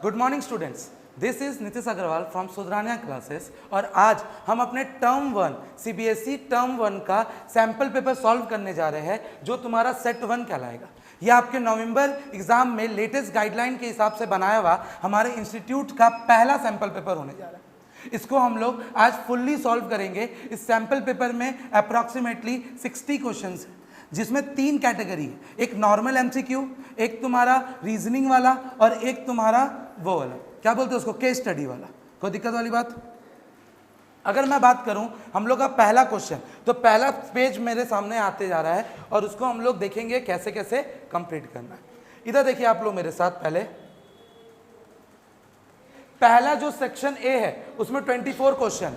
Good morning students, this is Nitish Agrawal from सुधरानिया classes और आज हम अपने टर्म 1 सीबीएसई टर्म 1 का सैंपल पेपर सॉल्व करने जा रहे हैं जो तुम्हारा सेट 1 कहलाएगा। ये आपके नवंबर एग्जाम में लेटेस्ट गाइडलाइन के हिसाब से बनाया हुआ हमारे इंस्टीट्यूट का पहला सैंपल पेपर होने जा रहा है। इसको हम लोग आज फुल्ली सॉल्व करेंगे। इस सैंपल पेपर में अप्रॉक्सीमेटली 60 क्वेश्चंस हैं जिसमें 3 कैटेगरी है, एक नॉर्मल एमसीक्यू, एक तुम्हारा रीजनिंग वाला और एक तुम्हारा वो वाला क्या बोलते हैं उसको केस स्टडी वाला। कोई दिक्कत वाली बात? अगर मैं बात करूं हम लोग का पहला क्वेश्चन, तो पहला पेज मेरे सामने आते जा रहा है और उसको हम लोग देखेंगे कैसे कैसे कंप्लीट करना है। इधर देखिए आप लोग मेरे साथ, पहला जो सेक्शन ए है उसमें 24 क्वेश्चन,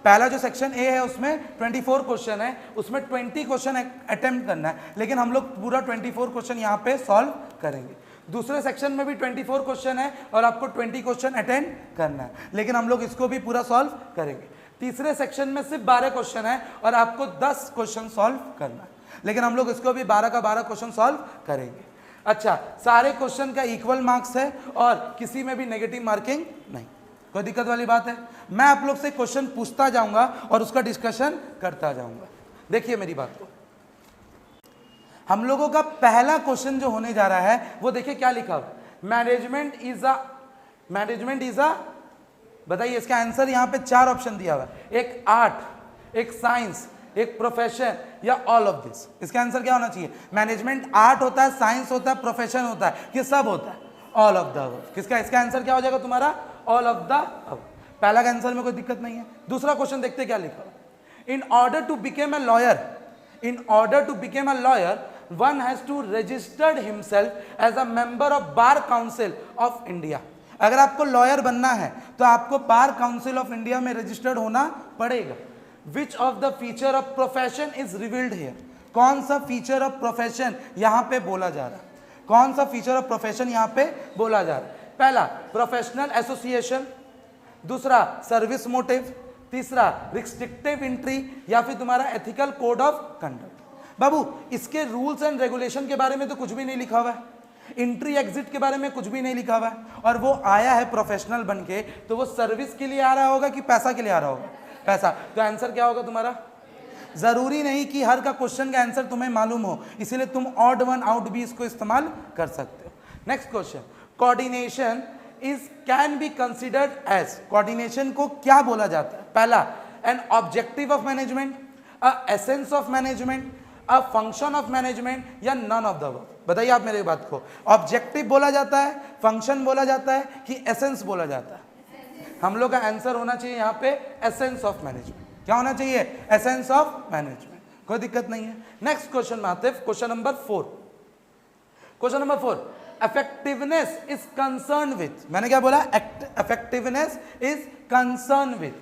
पहला जो सेक्शन ए है उसमें 24 क्वेश्चन है, उसमें 20 क्वेश्चन अटेम्प्ट करना है, लेकिन हम लोग पूरा 24 क्वेश्चन यहाँ पे सॉल्व करेंगे। दूसरे सेक्शन में भी 24 क्वेश्चन है और आपको 20 क्वेश्चन अटेंड करना है, लेकिन हम लोग इसको भी पूरा सॉल्व करेंगे। तीसरे सेक्शन में सिर्फ 12 क्वेश्चन है और आपको 10 क्वेश्चन सॉल्व करना है, लेकिन हम लोग इसको भी 12 का 12 क्वेश्चन सॉल्व करेंगे। अच्छा, सारे क्वेश्चन का इक्वल मार्क्स है और किसी में भी नेगेटिव मार्किंग नहीं। कोई दिक्कत वाली बात है? मैं आप लोग से क्वेश्चन पूछता जाऊंगा और उसका डिस्कशन करता जाऊंगा। देखिए मेरी बात को, हम लोगों का पहला क्वेश्चन जो होने जा रहा है वो देखिए क्या लिखा हुआ है, मैनेजमेंट इज अ बताइए इसका आंसर। यहाँ पे 4 ऑप्शन दिया हुआ है, एक आर्ट, एक साइंस, एक प्रोफेशन या ऑल ऑफ दिस। इसका आंसर क्या होना चाहिए? मैनेजमेंट आर्ट होता है, साइंस होता है, प्रोफेशन होता है, ये सब होता है ऑल ऑफ द अबव। किसका इसका आंसर क्या हो जाएगा तुम्हारा? All of the above. पहला का आंसर में कोई दिक्कत नहीं है। दूसरा क्वेश्चन देखते क्या लिखा हुआ, in order to become a lawyer one has to registered himself as a member of bar council of India। अगर आपको लॉयर बनना है तो आपको बार काउंसिल ऑफ इंडिया में रजिस्टर्ड होना पड़ेगा। Which of the feature of profession is revealed here? कौन सा फीचर ऑफ प्रोफेशन यहाँ पे बोला जा रहा है? कौन सा फीचर ऑफ प्रोफेशन यहाँ पे बोला जा रहा है? पहला प्रोफेशनल एसोसिएशन, दूसरा सर्विस मोटिव, तीसरा रिस्ट्रिक्टिव एंट्री या फिर तुम्हारा एथिकल कोड ऑफ कंडक्ट। बाबू इसके रूल्स एंड रेगुलेशन के बारे में तो कुछ भी नहीं लिखा हुआ है, एंट्री एग्जिट के बारे में कुछ भी नहीं लिखा हुआ है, और वो आया है प्रोफेशनल बन के, तो वो सर्विस के लिए आ रहा होगा कि पैसा के लिए आ रहा होगा? पैसा। तो आंसर क्या होगा तुम्हारा? जरूरी नहीं कि हर का क्वेश्चन का आंसर तुम्हें मालूम हो, इसीलिए तुम ऑड वन आउट भी इसको इस्तेमाल कर सकते हो। Next question, coordination is can be considered as, coordination को क्या बोला जाता है? पहला an objective of management, a essence of management, a function of management या नन ऑफ द अबव। बताइए आप मेरी बात को, ऑब्जेक्टिव बोला जाता है, फंक्शन बोला जाता है कि एसेंस बोला जाता है? हम लोग का आंसर होना चाहिए यहाँ पे एसेंस ऑफ मैनेजमेंट। क्या होना चाहिए? Essence of management. कोई दिक्कत नहीं है। नेक्स्ट क्वेश्चन में आते हैं, question number 4। Question number 4, effectiveness is concern with, मैंने क्या बोला? Effectiveness is concern with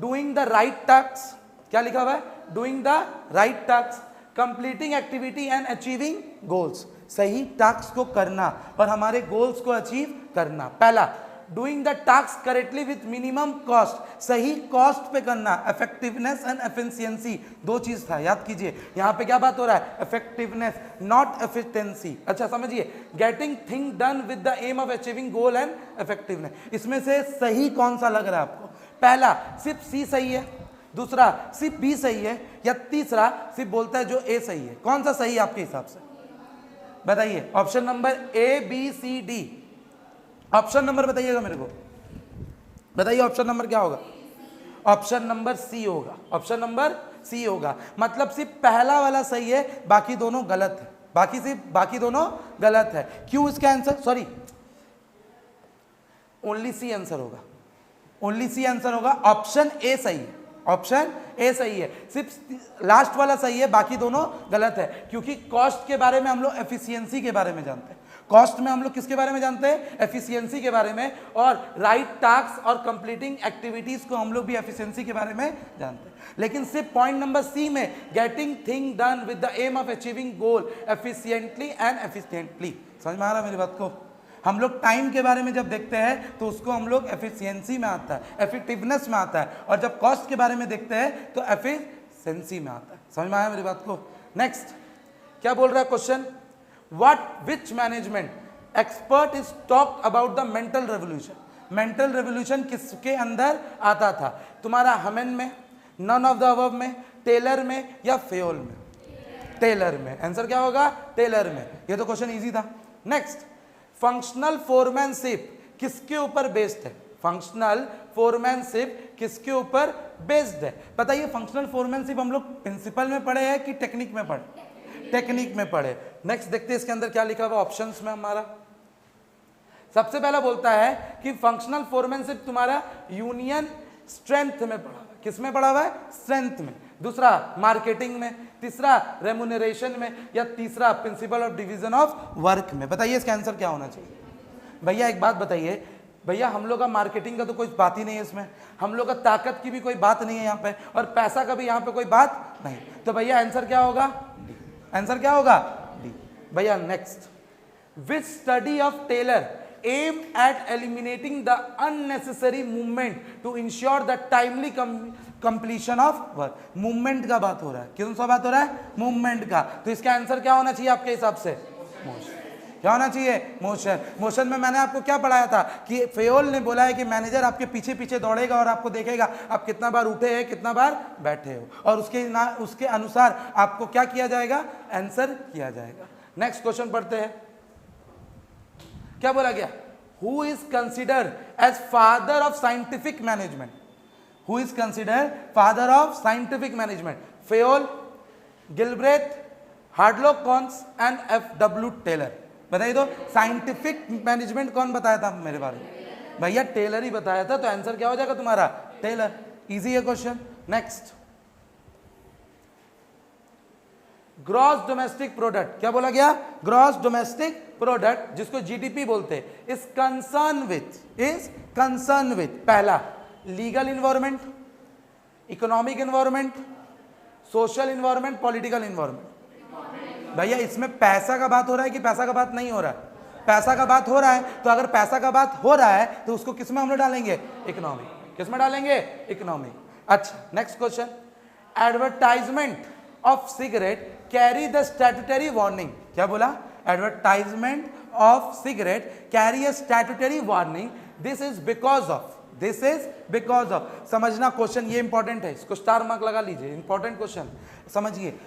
doing the right task. क्या लिखा हुआ है? Doing the right task, completing activity and achieving goals. सही टास्क को करना और हमारे गोल्स को अचीव करना। पहला doing the task correctly with minimum cost, सही कॉस्ट पे करना। इफेक्टिवनेस एंड एफिशिएंसी दो चीज था, याद कीजिए। यहाँ पे क्या बात हो रहा है? Effectiveness not efficiency. अच्छा समझिए, getting thing done with the aim of achieving goal and effectiveness. इसमें से सही कौन सा लग रहा है आपको? पहला सिर्फ सी सही है, दूसरा सिर्फ बी सही है, या तीसरा सिर्फ बोलता है जो ए सही है? कौन सा सही है आपके हिसाब से? बताइए। Option number A B C D, option number बताइएगा मेरे को, बताइए ऑप्शन नंबर क्या होगा? ऑप्शन नंबर सी होगा। ऑप्शन नंबर सी होगा, मतलब सिर्फ पहला वाला सही है, बाकी दोनों गलत है। बाकी दोनों गलत है। क्यों? इसका answer sorry only C answer होगा, ओनली सी आंसर होगा। ऑप्शन ए सही है, ऑप्शन ए सही है, सिर्फ लास्ट वाला सही है, बाकी दोनों गलत है। क्योंकि कॉस्ट के बारे में हम लोग एफिशिएंसी के बारे में जानते हैं, कॉस्ट में हम लोग किसके बारे में जानते हैं? एफिशिएंसी के बारे में, और राइट टास्क और कंप्लीटिंग एक्टिविटीज को हम लोग भी एफिशिएंसी के बारे में जानते हैं। लेकिन सिर्फ पॉइंट नंबर सी में getting thing done with the aim of achieving goal efficiently and efficiently, समझ में आ रहा है मेरी बात को? हम लोग टाइम के बारे में जब देखते हैं तो उसको हम लोग एफिशिएंसी में आता है, इफेक्टिवनेस में आता है, और जब कॉस्ट के बारे में देखते हैं तो एफिशिएंसी में आता है। समझ में आया मेरी बात को? नेक्स्ट क्या बोल रहा है question, what which management expert is talk about the mental revolution. Mental revolution किसके अंदर आता था? तुम्हारा हमेन में, नन ऑफ द अबव में, टेलर में या फेयोल में? टेलर में। आंसर क्या होगा? टेलर में। ये तो क्वेश्चन इजी था। नेक्स्ट, फंक्शनल फोरमैनशिप किसके ऊपर बेस्ड है? फंक्शनल फोरमैनशिप किसके ऊपर बेस्ड है? बताइए, फंक्शनल फोरमैनशिप हम लोग प्रिंसिपल में पढ़े हैं कि टेक्निक में पढ़े? टेक्निक में पढ़े। नेक्स्ट देखते हैं इसके अंदर क्या लिखा हुआ ऑप्शंस में हमारा। सबसे पहला बोलता है कि फंक्शनल फोरमैनशिप तुम्हारा यूनियन स्ट्रेंथ में पढ़ा हुआ है। किस में पढ़ा हुआ है? स्ट्रेंथ में। दूसरा मार्केटिंग में, तीसरा रेम्यूनरेशन में, या तीसरा principle of division of work में। बताइए इसका आंसर क्या होना चाहिए? भैया एक बात बताइए, भैया हम लोग का मार्केटिंग का तो कोई बात ही नहीं है इसमें, हम लोग का ताकत की भी कोई बात नहीं है यहाँ पे, और पैसा का भी यहाँ पे कोई बात नहीं, तो भैया आंसर क्या होगा? डी। आंसर क्या होगा? डी। भैया next, which study of Taylor aim at eliminating the unnecessary movement to ensure the timely completion of work. Movement का बात हो रहा है। किस सा बात हो रहा है? मूवमेंट का। तो इसका आंसर क्या होना चाहिए आपके हिसाब से? मोशन। क्या होना चाहिए? मोशन। मोशन में मैंने आपको क्या पढ़ाया था कि फेयोल ने बोला है कि मैनेजर आपके पीछे पीछे दौड़ेगा और आपको देखेगा आप कितना बार उठे हैं, कितना बार बैठे हो, और उसके अनुसार आपको क्या किया जाएगा? आंसर किया जाएगा। नेक्स्ट क्वेश्चन पढ़ते हैं। क्या बोला गया? Who is considered as father of scientific management? Who is considered father of scientific management? Fayol, Gilbreth, Harold Koontz and F.W. Taylor. बताइए तो, साइंटिफिक मैनेजमेंट कौन बताया था मेरे बारे में? भैया टेलर ही बताया था, तो आंसर क्या हो जाएगा तुम्हारा? टेलर। इजी है question. Next, gross domestic product. क्या बोला गया? ग्रॉस डोमेस्टिक प्रोडक्ट, जिसको जीडीपी बोलते हैं, इज कंसर्न विथ पहला legal environment, economic environment, social environment, political environment. भैया इसमें पैसा का बात हो रहा है कि पैसा का बात नहीं हो रहा है? पैसा का बात हो रहा है, तो अगर पैसा का बात हो रहा है तो उसको किस में हम लोग डालेंगे? इकोनॉमिक। किस में डालेंगे? इकोनॉमिक। अच्छा, next question, advertisement of cigarette carry the statutory warning. क्या बोला? Advertisement of cigarette carry a statutory warning, this is because of. समझना क्वेश्चन, ये इंपॉर्टेंट है, इसको स्टार मार्क लगा लीजिए, इंपॉर्टेंट क्वेश्चन समझिए।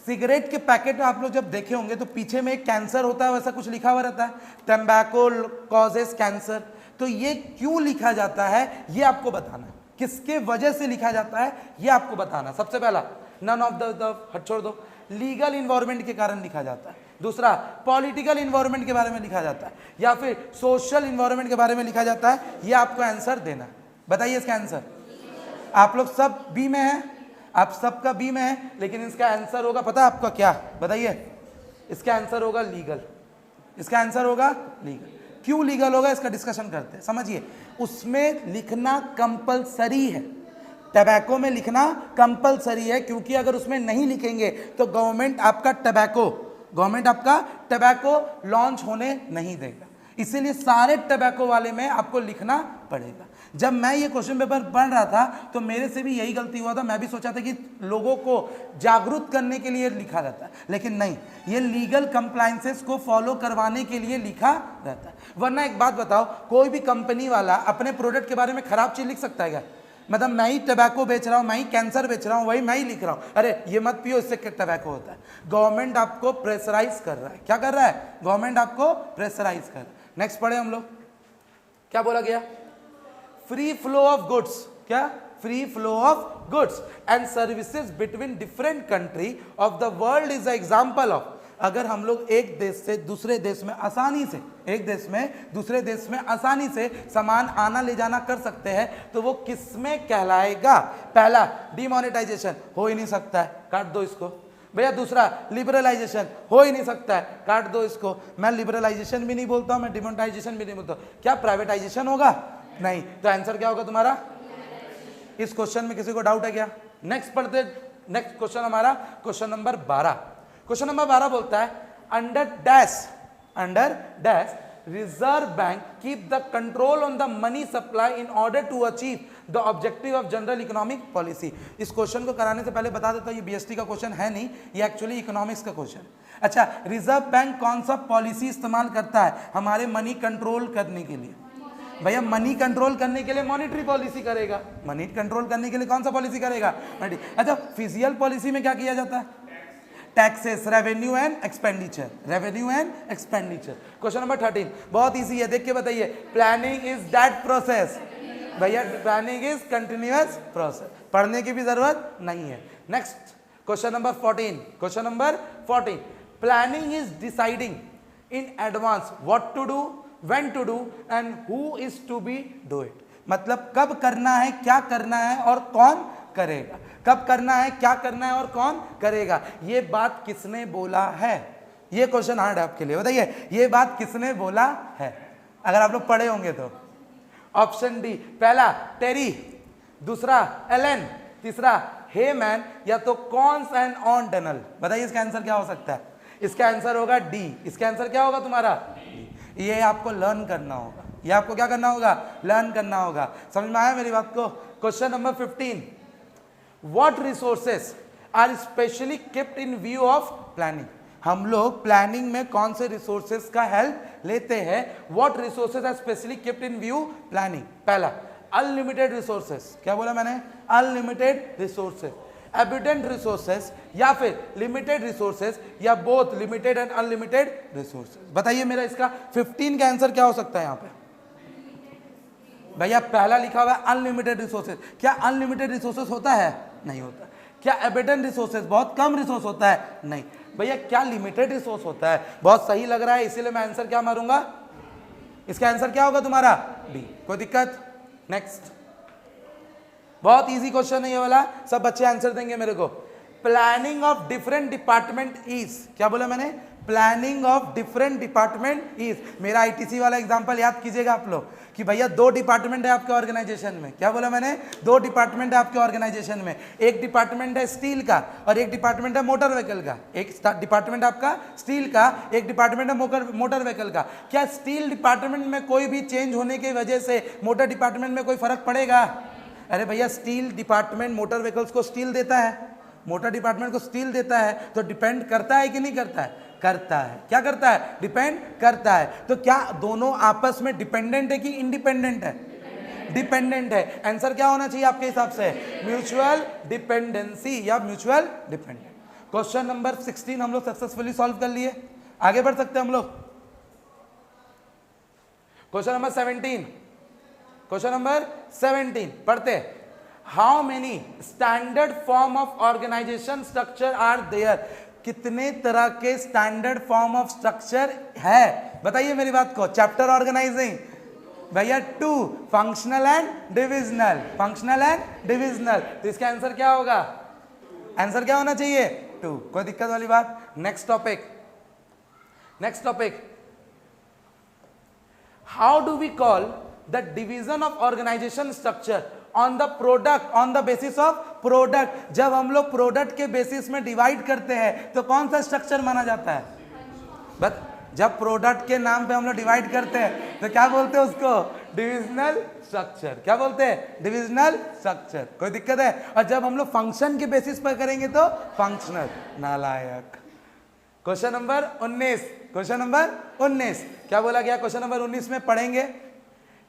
सिगरेट के पैकेट आप लोग जब देखे होंगे तो पीछे में एक कैंसर होता है, वैसा कुछ लिखा हुआ रहता है, टैम्बैको कॉजेस कैंसर। तो ये क्यों लिखा जाता है ये आपको बताना है, किसके वजह से लिखा जाता है ये आपको बताना। सबसे पहला, नन ऑफ द हट छोड़ दो, लीगल इन्वायरमेंट के कारण लिखा जाता है। दूसरा, पॉलिटिकल इन्वायरमेंट के बारे में लिखा जाता है, या फिर सोशल इन्वायरमेंट के बारे में लिखा जाता है। ये आपको आंसर देना। बताइए इसका आंसर। आप लोग सब बी में हैं, आप सबका बी में है, लेकिन इसका आंसर होगा पता है आपका क्या? बताइए। इसका आंसर होगा लीगल। इसका आंसर होगा लीगल। क्यों लीगल होगा इसका डिस्कशन करते हैं। समझिए, उसमें लिखना कंपलसरी है, टबैको में लिखना कंपलसरी है, क्योंकि अगर उसमें नहीं लिखेंगे तो गवर्नमेंट आपका टबैको लॉन्च होने नहीं देगा। इसीलिए सारे टबैको वाले में आपको लिखना पड़ेगा। जब मैं ये क्वेश्चन पेपर पढ़ रहा था तो मेरे से भी यही गलती हुआ था। मैं भी सोचा था कि लोगों को जागरूक करने के लिए लिखा रहता है, लेकिन नहीं, ये लीगल कंप्लायंसेस को फॉलो करवाने के लिए लिखा रहता है। वरना एक बात बताओ, कोई भी कंपनी वाला अपने प्रोडक्ट के बारे में खराब चीज लिख सकता है क्या? मतलब मैं ही टबैको बेच रहा हूँ, मैं ही कैंसर बेच रहा हूँ, वही मैं ही लिख रहा हूँ, अरे ये मत पियो, इससे टबैको होता है। गवर्नमेंट आपको प्रेशराइज कर रहा है। क्या कर रहा है? गवर्नमेंट आपको प्रेशराइज कर रहा है। नेक्स्ट पढ़े हम लोग। क्या बोला गया? Free flow of goods. क्या? Free flow of goods and services between different country of the world is a example of. अगर हम लोग एक देश से दूसरे देश में आसानी से, एक देश में दूसरे देश में आसानी से सामान आना ले जाना कर सकते हैं, तो वो किसमें कहलाएगा? पहला, डिमोनेटाइजेशन, हो ही नहीं सकता है, काट दो इसको। भैया दूसरा, लिबरलाइजेशन, हो ही नहीं सकता है, काट दो इसको। मैं लिबरलाइजेशन भी नहीं बोलता हूं, मैं डिमोनेटाइजेशन भी नहीं बोलता। क्या प्राइवेटाइजेशन होगा? नहीं। तो आंसर क्या होगा तुम्हारा? इस क्वेश्चन में किसी को डाउट है क्या? नेक्स्ट पढ़ते। नेक्स्ट क्वेश्चन हमारा क्वेश्चन नंबर 12। क्वेश्चन नंबर 12 बोलता है, under dash Reserve Bank keep the control on the money supply in order to achieve the objective of general economic policy. इस क्वेश्चन को कराने से पहले बता देता हूँ, ये बीएसटी का क्वेश्चन है नहीं, ये एक्चुअली इकोनॉमिक्स का क्वेश्चन। अच्छा, रिजर्व बैंक कौन सा पॉलिसी इस्तेमाल करता है हमारे मनी कंट्रोल करने के लिए? भैया मनी कंट्रोल करने के लिए मॉनेटरी पॉलिसी करेगा, मनी कंट्रोल करने के लिए कौन सा पॉलिसी करेगा? अच्छा, फिजिकल पॉलिसी में क्या किया जाता है? Taxes, revenue and expenditure, revenue and expenditure. Question number 13 बहुत इजी है, देख के बताइए। Planning is that process. भैया प्लानिंग इज कंटिन्यूअस प्रोसेस, पढ़ने की भी जरूरत नहीं है। Next question number 14, question number 14, planning is deciding in advance what to do, when to do and who is to be do it. मतलब कब करना है, क्या करना है और कौन करेगा। कब करना है, क्या करना है और कौन करेगा, ये बात किसने बोला है? ये क्वेश्चन हार्ड है आपके लिए, बताइए ये बात किसने बोला है, अगर आप लोग पढ़े होंगे तो। ऑप्शन डी, पहला टेरी, दूसरा एलन, तीसरा हेमैन, या तो कॉन्स एंड ऑन डनल। बताइए इसका आंसर क्या हो सकता है? इसका आंसर होगा डी। इसका आंसर क्या होगा तुम्हारा? डी। ये आपको लर्न करना होगा, ये आपको क्या करना होगा? लर्न करना होगा। समझ में आया मेरी बात को? Question number 15, What resources are specially kept in view of planning? हम लोग प्लानिंग में कौन से रिसोर्सेज का हेल्प लेते हैं? What resources are specially kept in view planning? पहला अनलिमिटेड रिसोर्सेज, क्या बोला मैंने? अनलिमिटेड रिसोर्सेज, एबिडेंट रिसोर्सेज, या फिर लिमिटेड रिसोर्सेज, या both limited and unlimited resources. बताइए मेरा इसका 15 का आंसर क्या हो सकता है यहाँ पे? भैया पहला लिखा हुआ है अनलिमिटेड रिसोर्सेज। क्या अनलिमिटेड रिसोर्सेज होता है? नहीं होता। क्या एबिडेंट रिसोर्सेज, बहुत कम रिसोर्स होता है? नहीं। भैया क्या लिमिटेड रिसोर्स होता है? बहुत सही लग रहा है, इसीलिए मैं आंसर क्या मारूंगा? इसका आंसर क्या होगा तुम्हारा? डी। कोई दिक्कत? नेक्स्ट, बहुत इजी क्वेश्चन है ये वाला, सब बच्चे आंसर देंगे मेरे को। Planning of different department is, क्या बोला मैंने? Planning of different department is. मेरा आईटीसी वाला एग्जांपल याद कीजिएगा आप लोग कि भैया 2 डिपार्टमेंट है आपके ऑर्गेनाइजेशन में। क्या बोला मैंने? 2 डिपार्टमेंट है आपके ऑर्गेनाइजेशन में। एक डिपार्टमेंट है स्टील का और एक डिपार्टमेंट है मोटर व्हीकल का। एक डिपार्टमेंट आपका स्टील का, एक डिपार्टमेंट है मोटर व्हीकल का। क्या स्टील डिपार्टमेंट में कोई भी चेंज होने की वजह से मोटर डिपार्टमेंट में कोई फर्क पड़ेगा? अरे भैया स्टील डिपार्टमेंट मोटर व्हीकल्स को स्टील देता है, मोटर डिपार्टमेंट को स्टील देता है, तो डिपेंड करता है कि नहीं करता है? करता है। क्या करता है? डिपेंड करता है। तो क्या दोनों आपस में डिपेंडेंट है कि इंडिपेंडेंट है? डिपेंडेंट है। आंसर क्या होना चाहिए आपके हिसाब से? म्यूचुअल डिपेंडेंसी या म्यूचुअल डिपेंडेंट। क्वेश्चन नंबर 16 हम लोग सक्सेसफुली सॉल्व कर लिए, आगे बढ़ सकते हैं हम लोग। क्वेश्चन नंबर 17, क्वेश्चन नंबर 17 पढ़ते। How many standard form of organisation structure are there? कितने तरह के स्टैंडर्ड फॉर्म ऑफ स्ट्रक्चर है? बताइए मेरी बात को। चैप्टर ऑर्गेनाइजिंग भैया 2, functional and divisional, functional and divisional. तो इसका आंसर क्या होगा? आंसर क्या होना चाहिए? 2। कोई दिक्कत वाली बात? Next topic, next topic, how do we call the division of organisation structure on the product, on the basis of product? जब हम लोग प्रोडक्ट के बेसिस में डिवाइड करते हैं तो कौन सा स्ट्रक्चर माना जाता है? बस जब प्रोडक्ट के नाम पे हम लोग डिवाइड करते हैं तो क्या बोलते हैं उसको? Divisional structure. क्या बोलते हैं? Divisional structure. कोई दिक्कत है? और जब हम लोग फंक्शन के बेसिस पर करेंगे तो फंक्शनल। नालायक। क्वेश्चन नंबर 19, क्वेश्चन नंबर 19 क्या बोला गया? क्वेश्चन नंबर 19 में पढ़ेंगे,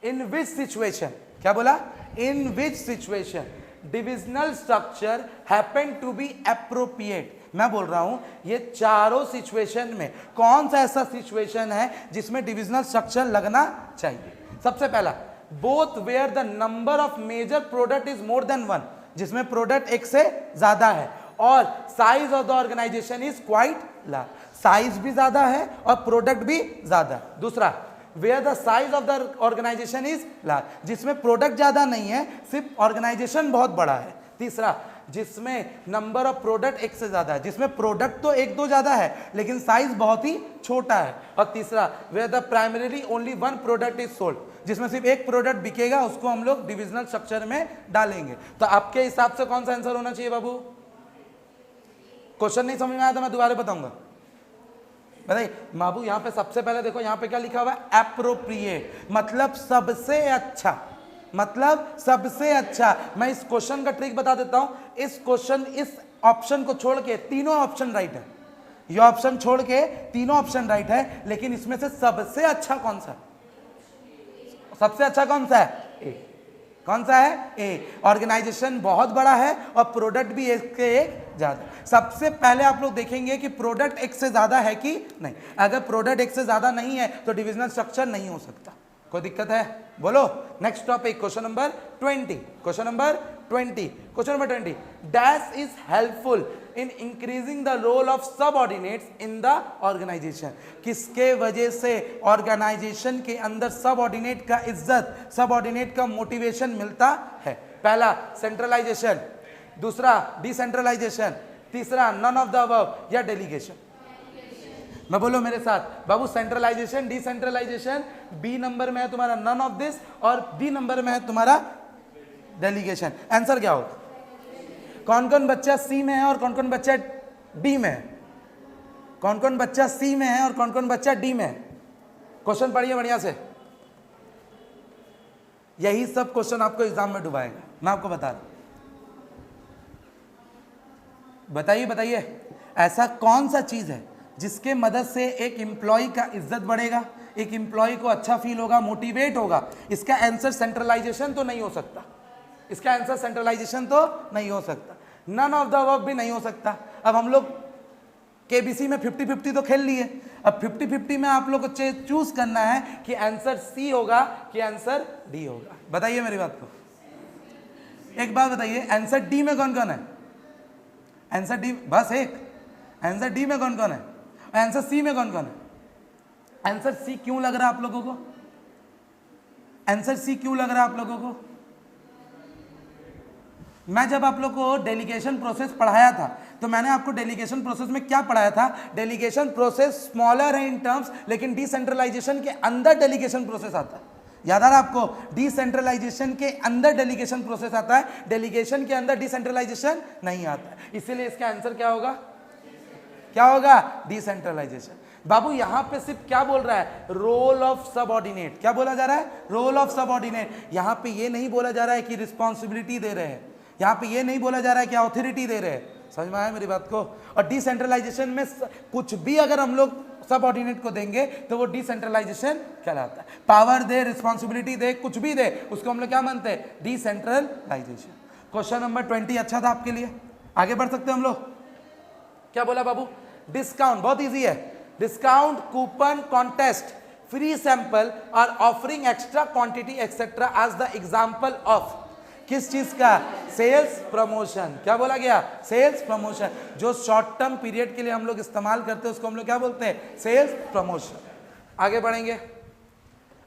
इन विच सिचुएशन, क्या बोला? In which situation divisional structure happen to be appropriate. मैं बोल रहा हूं ये चारों सिचुएशन में कौन सा ऐसा सिचुएशन है जिसमें डिविजनल स्ट्रक्चर लगना चाहिए? सबसे पहला, both where the number of major product is more than 1, जिसमें प्रोडक्ट एक से ज्यादा है और size of the organisation is quite large, size भी ज्यादा है और प्रोडक्ट भी ज्यादा। दूसरा, where the size of the organisation is large, जिसमें प्रोडक्ट ज्यादा नहीं है, सिर्फ ऑर्गेनाइजेशन बहुत बड़ा है। तीसरा, जिसमें नंबर ऑफ प्रोडक्ट एक से ज्यादा है, जिसमें प्रोडक्ट तो एक दो ज्यादा है लेकिन साइज बहुत ही छोटा है। और तीसरा, where the primarily only 1 product is sold, जिसमें सिर्फ एक प्रोडक्ट बिकेगा, उसको हम लोग डिविजनल स्ट्रक्चर में डालेंगे। तो आपके हिसाब से कौन सा आंसर होना चाहिए बाबू? क्वेश्चन नहीं समझ में आया तो मैं दोबारा बताऊंगा। बताइए बाबू, यहाँ पे सबसे पहले देखो, यहाँ पे क्या लिखा हुआ है? एप्रोप्रिएट, मतलब सबसे अच्छा, मतलब सबसे अच्छा। मैं इस क्वेश्चन का ट्रिक बता देता हूं। इस ऑप्शन को छोड़ के तीनों ऑप्शन राइट है, ये ऑप्शन छोड़ के तीनों ऑप्शन राइट है, लेकिन इसमें से सबसे अच्छा कौन सा है? सबसे अच्छा कौन सा है? ए। कौन सा है? ए। ऑर्गेनाइजेशन बहुत बड़ा है और प्रोडक्ट भी एक के एक ज्यादा। सबसे पहले आप लोग देखेंगे कि प्रोडक्ट एक से ज्यादा है कि नहीं। अगर प्रोडक्ट एक से ज्यादा नहीं है तो डिविजनल स्ट्रक्चर नहीं हो सकता। कोई दिक्कत है? बोलो। Next topic, question number 20। Question number 20 dash is helpful in increasing the role of subordinates in the organisation. किसके वजह से ऑर्गेनाइजेशन के अंदर सबऑर्डिनेट का इज्जत, सबऑर्डिनेट का मोटिवेशन मिलता है? पहला सेंट्रलाइजेशन, दूसरा डिसेंट्रलाइजेशन, तीसरा नन ऑफ द अबव या डेलीगेशन। मैं बोलो मेरे साथ बाबू, सेंट्रलाइजेशन, डिसेंट्रलाइजेशन, बी नंबर में है तुम्हारा नन ऑफ दिस और डी नंबर में है तुम्हारा डेलीगेशन। आंसर क्या होगा? कौन कौन बच्चा सी में है और कौन कौन बच्चा डी में है? कौन कौन बच्चा सी में है और कौन कौन बच्चा डी में है? क्वेश्चन पढ़िए बढ़िया से। यही सब क्वेश्चन आपको एग्जाम में डुबाएगा, मैं आपको बता दूं। बताइए बताइए, ऐसा कौन सा चीज है जिसके मदद से एक एम्प्लॉय का इज्जत बढ़ेगा, एक एम्प्लॉय को अच्छा फील होगा, मोटिवेट होगा? इसका आंसर सेंट्रलाइजेशन तो नहीं हो सकता, इसका आंसर सेंट्रलाइजेशन तो नहीं हो सकता, नन ऑफ द अबव भी नहीं हो सकता। अब हम लोग केबीसी में 50-50 तो खेल लिए, अब 50-50 में आप लोग को चूज करना है कि आंसर सी होगा कि आंसर डी होगा। बताइए मेरी बात को, एक बात बताइए, आंसर डी में कौन कौन है? आंसर डी बस एक, आंसर डी में कौन कौन है? आंसर सी में कौन कौन है? आंसर सी क्यों लग रहा है आप लोगों को? आंसर सी क्यों लग रहा है आप लोगों को? मैं जब आप लोग को डेलीगेशन प्रोसेस पढ़ाया था तो मैंने आपको डेलीगेशन प्रोसेस में क्या पढ़ाया था? डेलीगेशन प्रोसेस स्मॉलर है इन टर्म्स, लेकिन डिसेंट्रलाइजेशन के अंदर डेलीगेशन प्रोसेस आता है। याद आ रहा आपको? डिसेंट्रलाइजेशन के अंदर डेलीगेशन प्रोसेस आता है, डेलीगेशन के अंदर डिसेंट्रलाइजेशन नहीं आता है। इसीलिए इसका आंसर क्या होगा? क्या होगा? डिसेंट्रलाइजेशन। बाबू यहां पे सिर्फ क्या बोल रहा है? Role of subordinate. क्या बोला जा रहा है? Role of subordinate. यहां पे ये नहीं बोला जा रहा है कि रिस्पॉन्सिबिलिटी दे रहे हैं, यहां पे ये नहीं बोला जा रहा है कि अथॉरिटी दे रहे हैं। समझ में आया मेरी बात को? और डिसेंट्रलाइजेशन में कुछ भी अगर हम लोग सबऑर्डिनेट को देंगे तो वो डिसेंट्रलाइजेशन कहलाता है। पावर दे, रिस्पॉन्सिबिलिटी दे, कुछ भी दे, उसको हम लोग क्या मानते हैं? डिसेंट्रलाइजेशन। क्वेश्चन नंबर 20 अच्छा था आपके लिए, आगे बढ़ सकते हैं हम लोग। क्या बोला बाबू? डिस्काउंट, बहुत इजी है। Discount, coupon, contest, free sample और offering extra quantity etcetera as the example of किस चीज का? Sales promotion. क्या बोला गया? Sales promotion. जो शॉर्ट टर्म पीरियड के लिए हम लोग इस्तेमाल करते हैं उसको हम लोग क्या बोलते हैं? Sales promotion. आगे बढ़ेंगे,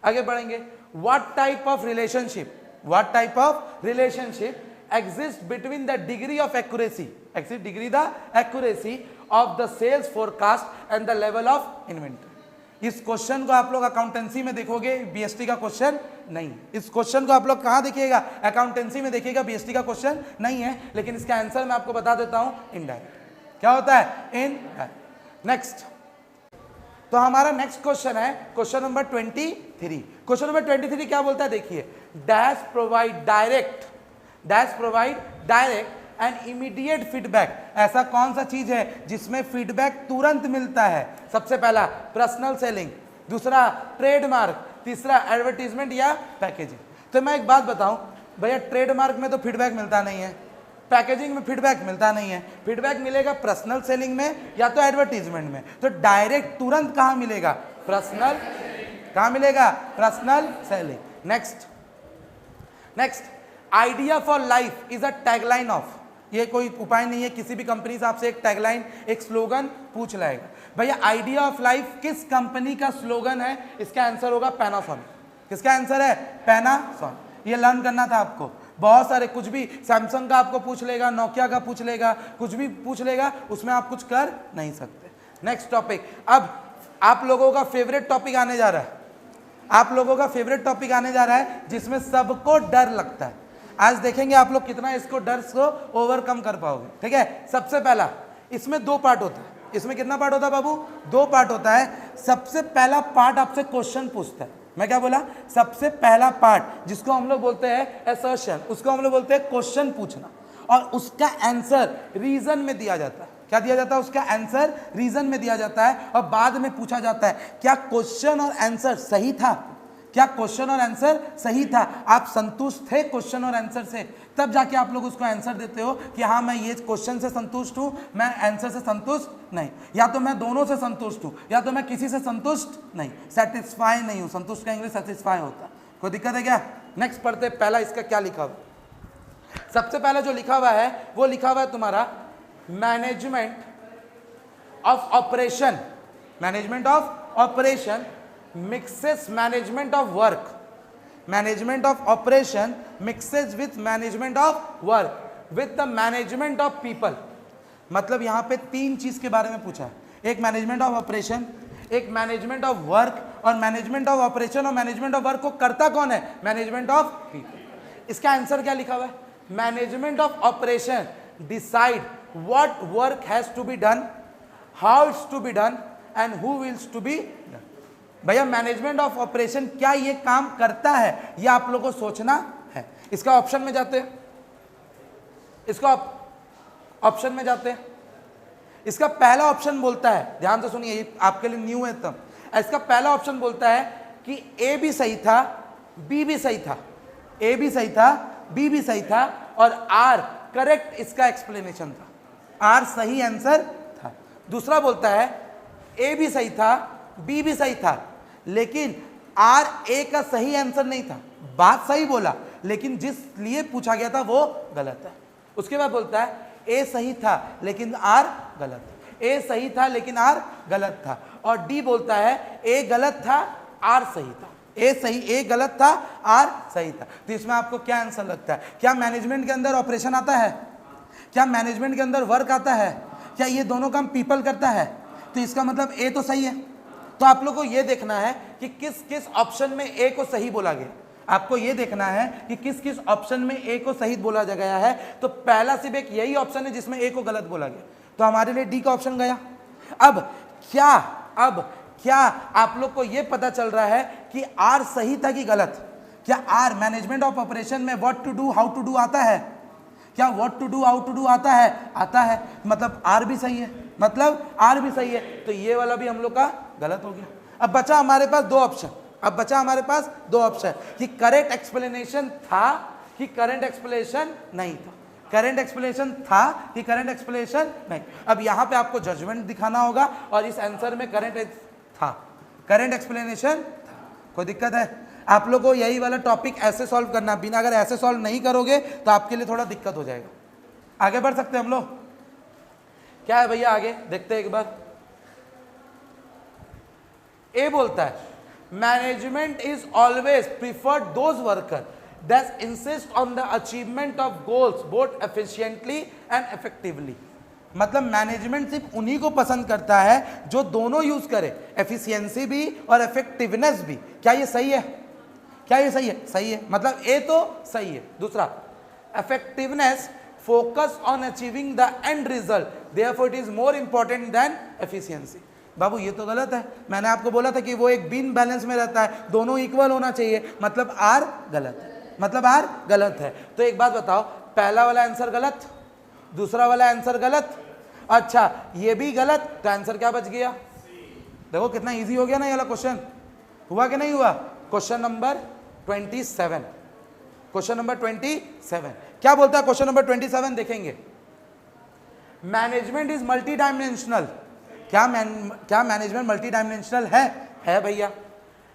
आगे बढ़ेंगे। What type of relationship, what type of relationship exists between the degree of accuracy, accuracy of the sales forecast and the level of inventory। इस क्वेश्चन को आप लोग अकाउंटेंसी में देखोगे, बीएसटी का क्वेश्चन नहीं। इस क्वेश्चन को आप लोग कहां देखिएगा? अकाउंटेंसी में देखिएगा, बीएसटी का क्वेश्चन नहीं है। लेकिन इसका आंसर मैं आपको बता देता हूं, इनडायरेक्ट। क्या होता है? इनडायरेक्ट। नेक्स्ट, तो हमारा नेक्स्ट क्वेश्चन है क्वेश्चन नंबर 23। क्वेश्चन नंबर 23 क्या बोलता है? देखिए, dash provide direct and immediate feedback. ऐसा कौन सा चीज है जिसमें फीडबैक तुरंत मिलता है? सबसे पहला पर्सनल सेलिंग, दूसरा ट्रेडमार्क, तीसरा एडवर्टीजमेंट या पैकेजिंग। तो मैं एक बात बताऊं भैया, ट्रेडमार्क में तो फीडबैक मिलता नहीं है, पैकेजिंग में फीडबैक मिलता नहीं है। फीडबैक मिलेगा पर्सनल सेलिंग में या तो एडवर्टीजमेंट में। तो डायरेक्ट तुरंत कहां मिलेगा? पर्सनल, कहां मिलेगा? Personal selling. Next, idea for life is a tagline of. ये कोई उपाय नहीं है, किसी भी कंपनी से आपसे एक टैगलाइन, एक स्लोगन पूछ लाएगा। भैया आइडिया ऑफ लाइफ किस कंपनी का स्लोगन है? इसका आंसर होगा पैनासोनिक। किसका आंसर है? पैनासोनिक। ये लर्न करना था आपको। बहुत सारे, कुछ भी सैमसंग का आपको पूछ लेगा, नोकिया का पूछ लेगा, कुछ भी पूछ लेगा, उसमें आप कुछ कर नहीं सकते। नेक्स्ट टॉपिक, अब आप लोगों का फेवरेट टॉपिक आने जा रहा है, आप लोगों का फेवरेट टॉपिक आने जा रहा है जिसमें सबको डर लगता है। आज देखेंगे आप लोग कितना इसको डर को ओवरकम कर पाओगे। ठीक है, सबसे पहला, इसमें 2 पार्ट होता है। इसमें कितना पार्ट होता है बाबू? 2 पार्ट होता है। सबसे पहला पार्ट आपसे क्वेश्चन पूछता है। मैं क्या बोला, सबसे पहला पार्ट जिसको हम लोग बोलते हैं असर्शन, उसको हम लोग बोलते हैं क्वेश्चन पूछना, और उसका आंसर रीजन में दिया जाता है। क्या दिया जाता है, उसका आंसर रीजन में दिया जाता है, और बाद में पूछा जाता है क्या क्वेश्चन और आंसर सही था, क्या क्वेश्चन और आंसर सही था, आप संतुष्ट थे क्वेश्चन और आंसर से, तब जाके आप लोग उसको आंसर देते हो कि हाँ मैं ये क्वेश्चन से संतुष्ट हूँ, मैं आंसर से संतुष्ट नहीं, या तो मैं दोनों से संतुष्ट हूँ, या तो मैं किसी से संतुष्ट नहीं, सेटिस्फाई नहीं हूँ। संतुष्ट का इंग्लिश सेटिस्फाई होता है। कोई दिक्कत है क्या? नेक्स्ट पढ़ते, पहला इसका क्या लिखा हुआ, सबसे पहला जो लिखा हुआ है वो लिखा हुआ है तुम्हारा management of operation, management of operation mixes management of work, management of operation mixes with management of work with the management of people. मतलब यहां पे तीन चीज के बारे में पूछा है, एक मैनेजमेंट ऑफ ऑपरेशन, एक मैनेजमेंट ऑफ वर्क, और मैनेजमेंट ऑफ ऑपरेशन और मैनेजमेंट ऑफ वर्क को करता कौन है, मैनेजमेंट ऑफ पीपल। इसका आंसर क्या लिखा हुआ है, management of operation decide what work has to be done, how it's to be done and who wills to be done. भैया मैनेजमेंट ऑफ ऑपरेशन क्या ये काम करता है, ये आप लोगों को सोचना है। इसका ऑप्शन में जाते हैं, इसका ऑप्शन में जाते हैं। इसका पहला ऑप्शन बोलता है, ध्यान से सुनिए, ये आपके लिए न्यू है तब। इसका पहला ऑप्शन बोलता है कि ए भी सही था, बी भी सही था, ए भी सही था, बी भी सही था, और आर करेक्ट इसका एक्सप्लेनेशन था, आर सही आंसर था। दूसरा बोलता है ए भी सही था, बी भी सही था, लेकिन आर ए का सही आंसर नहीं था, बात सही बोला लेकिन जिस लिए पूछा गया था वो गलत है। उसके बाद बोलता है ए सही था लेकिन आर गलत, ए सही था लेकिन आर गलत था, और डी बोलता है ए गलत था आर सही था, ए सही, ए गलत था आर सही था। तो इसमें आपको क्या आंसर लगता है, क्या मैनेजमेंट के अंदर ऑपरेशन आता है, क्या मैनेजमेंट के अंदर वर्क आता है, क्या ये दोनों काम पीपल करता है? तो इसका मतलब ए तो सही है। तो आप लोग को ये देखना है कि किस किस ऑप्शन में ए को सही बोला गया, आपको ये देखना है कि किस किस ऑप्शन में ए को सही बोला गया है। तो पहला सिर्फ एक यही ऑप्शन है जिसमें ए को गलत बोला गया, तो हमारे लिए डी का ऑप्शन गया। अब क्या आप लोग को ये पता चल रहा है कि आर सही था कि गलत? क्या आर मैनेजमेंट ऑफ ऑपरेशन में what to do how to do आता है? क्या what to do how to do आता है? आता है, मतलब आर भी सही है, मतलब आर भी सही है। तो ये वाला भी हम लोग का गलत हो गया। अब बचा हमारे पास दो ऑप्शन, अब बचा हमारे पास दो ऑप्शन कि करेक्ट एक्सप्लेनेशन था कि करंट एक्सप्लेनेशन नहीं था, करंट एक्सप्लेनेशन था कि करंट एक्सप्लेनेशन नहीं। अब यहाँ पे आपको जजमेंट दिखाना होगा और इस आंसर में करंट था, करंट एक्सप्लेनेशन था। कोई दिक्कत है? आप लोग को यही वाला टॉपिक ऐसे सॉल्व करना, बिना अगर ऐसे सॉल्व नहीं करोगे तो आपके लिए थोड़ा दिक्कत हो जाएगा। आगे बढ़ सकते हैं हम लोग? क्या है भैया आगे देखते हैं एक बार। ए बोलता है management is always preferred those worker that insist on the achievement of goals both efficiently and effectively. मतलब मैनेजमेंट सिर्फ उन्हीं को पसंद करता है जो दोनों यूज करे, एफिशिएंसी भी और इफेक्टिवनेस भी। क्या ये सही है? क्या ये सही है? सही है, मतलब ए तो सही है। दूसरा effectiveness focus on achieving the end result, therefore it is more important than efficiency. बाबू ये तो गलत है, मैंने आपको बोला था कि वो एक बीन बैलेंस में रहता है, दोनों इक्वल होना चाहिए, मतलब आर गलत है, मतलब आर गलत है। तो एक बात बताओ, पहला वाला आंसर गलत, दूसरा वाला आंसर गलत, अच्छा ये भी गलत, तो आंसर क्या बच गया? देखो कितना इजी हो गया ना ये वाला क्वेश्चन, हुआ कि नहीं हुआ? क्वेश्चन नंबर 27, क्वेश्चन नंबर 27 क्या बोलता है? क्वेश्चन नंबर 27 देखेंगे, मैनेजमेंट इज मल्टी डायमेंशनल। क्या मैनेजमेंट मल्टी डायमेंशनल है भैया।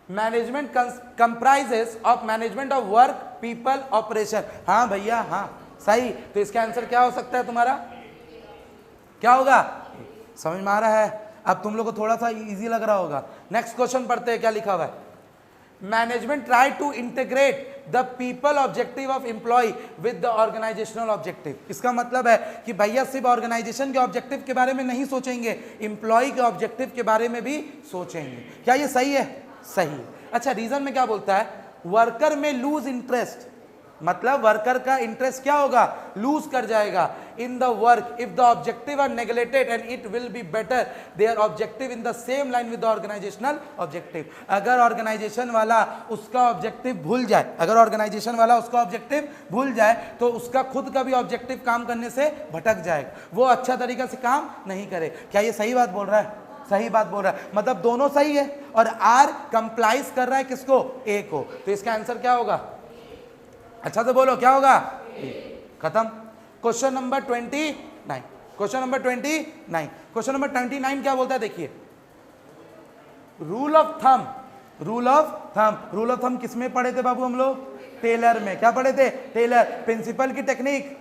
Management comprises of management of work people operation. हाँ भैया हाँ सही। तो इसका आंसर क्या हो सकता है तुम्हारा? क्या होगा? समझ में आ रहा है? अब तुम लोग को थोड़ा सा इजी लग रहा होगा। नेक्स्ट क्वेश्चन पढ़ते हैं, क्या लिखा हुआ है। Management try to integrate the people objective of employ with the organisational objective. इसका मतलब है कि भैया सिर्फ ऑर्गेनाइजेशन के ऑब्जेक्टिव के बारे में नहीं सोचेंगे, एम्प्लॉय के ऑब्जेक्टिव के बारे में भी सोचेंगे। क्या ये सही है? सही है। अच्छा रीजन में क्या बोलता है? वर्कर में लूज इंटरेस्ट, मतलब वर्कर का इंटरेस्ट क्या होगा, लूज कर जाएगा in the work if the objective are neglected and it will be better their objective in the same line with the organisational objective. अगर ऑर्गेनाइजेशन वाला उसका ऑब्जेक्टिव भूल जाए, अगर ऑर्गेनाइजेशन वाला उसका ऑब्जेक्टिव भूल जाए तो उसका खुद का भी ऑब्जेक्टिव काम करने से भटक जाएगा, वो अच्छा तरीका से काम नहीं करे। क्या ये सही बात बोल रहा है? सही बात बोल रहा है, मतलब दोनों सही है और आर कंप्लाइज कर रहा है किसको, ए को, तो इसका आंसर क्या होगा, अच्छा से बोलो क्या होगा, खत्म। Question number 29, question number 29, question number 29 क्या बोलता है देखिए, rule of thumb, rule of thumb, rule of thumb किसमें पढ़े थे बाबू हम लोग, टेलर में। क्या पढ़े थे, टेलर। प्रिंसिपल की टेक्निक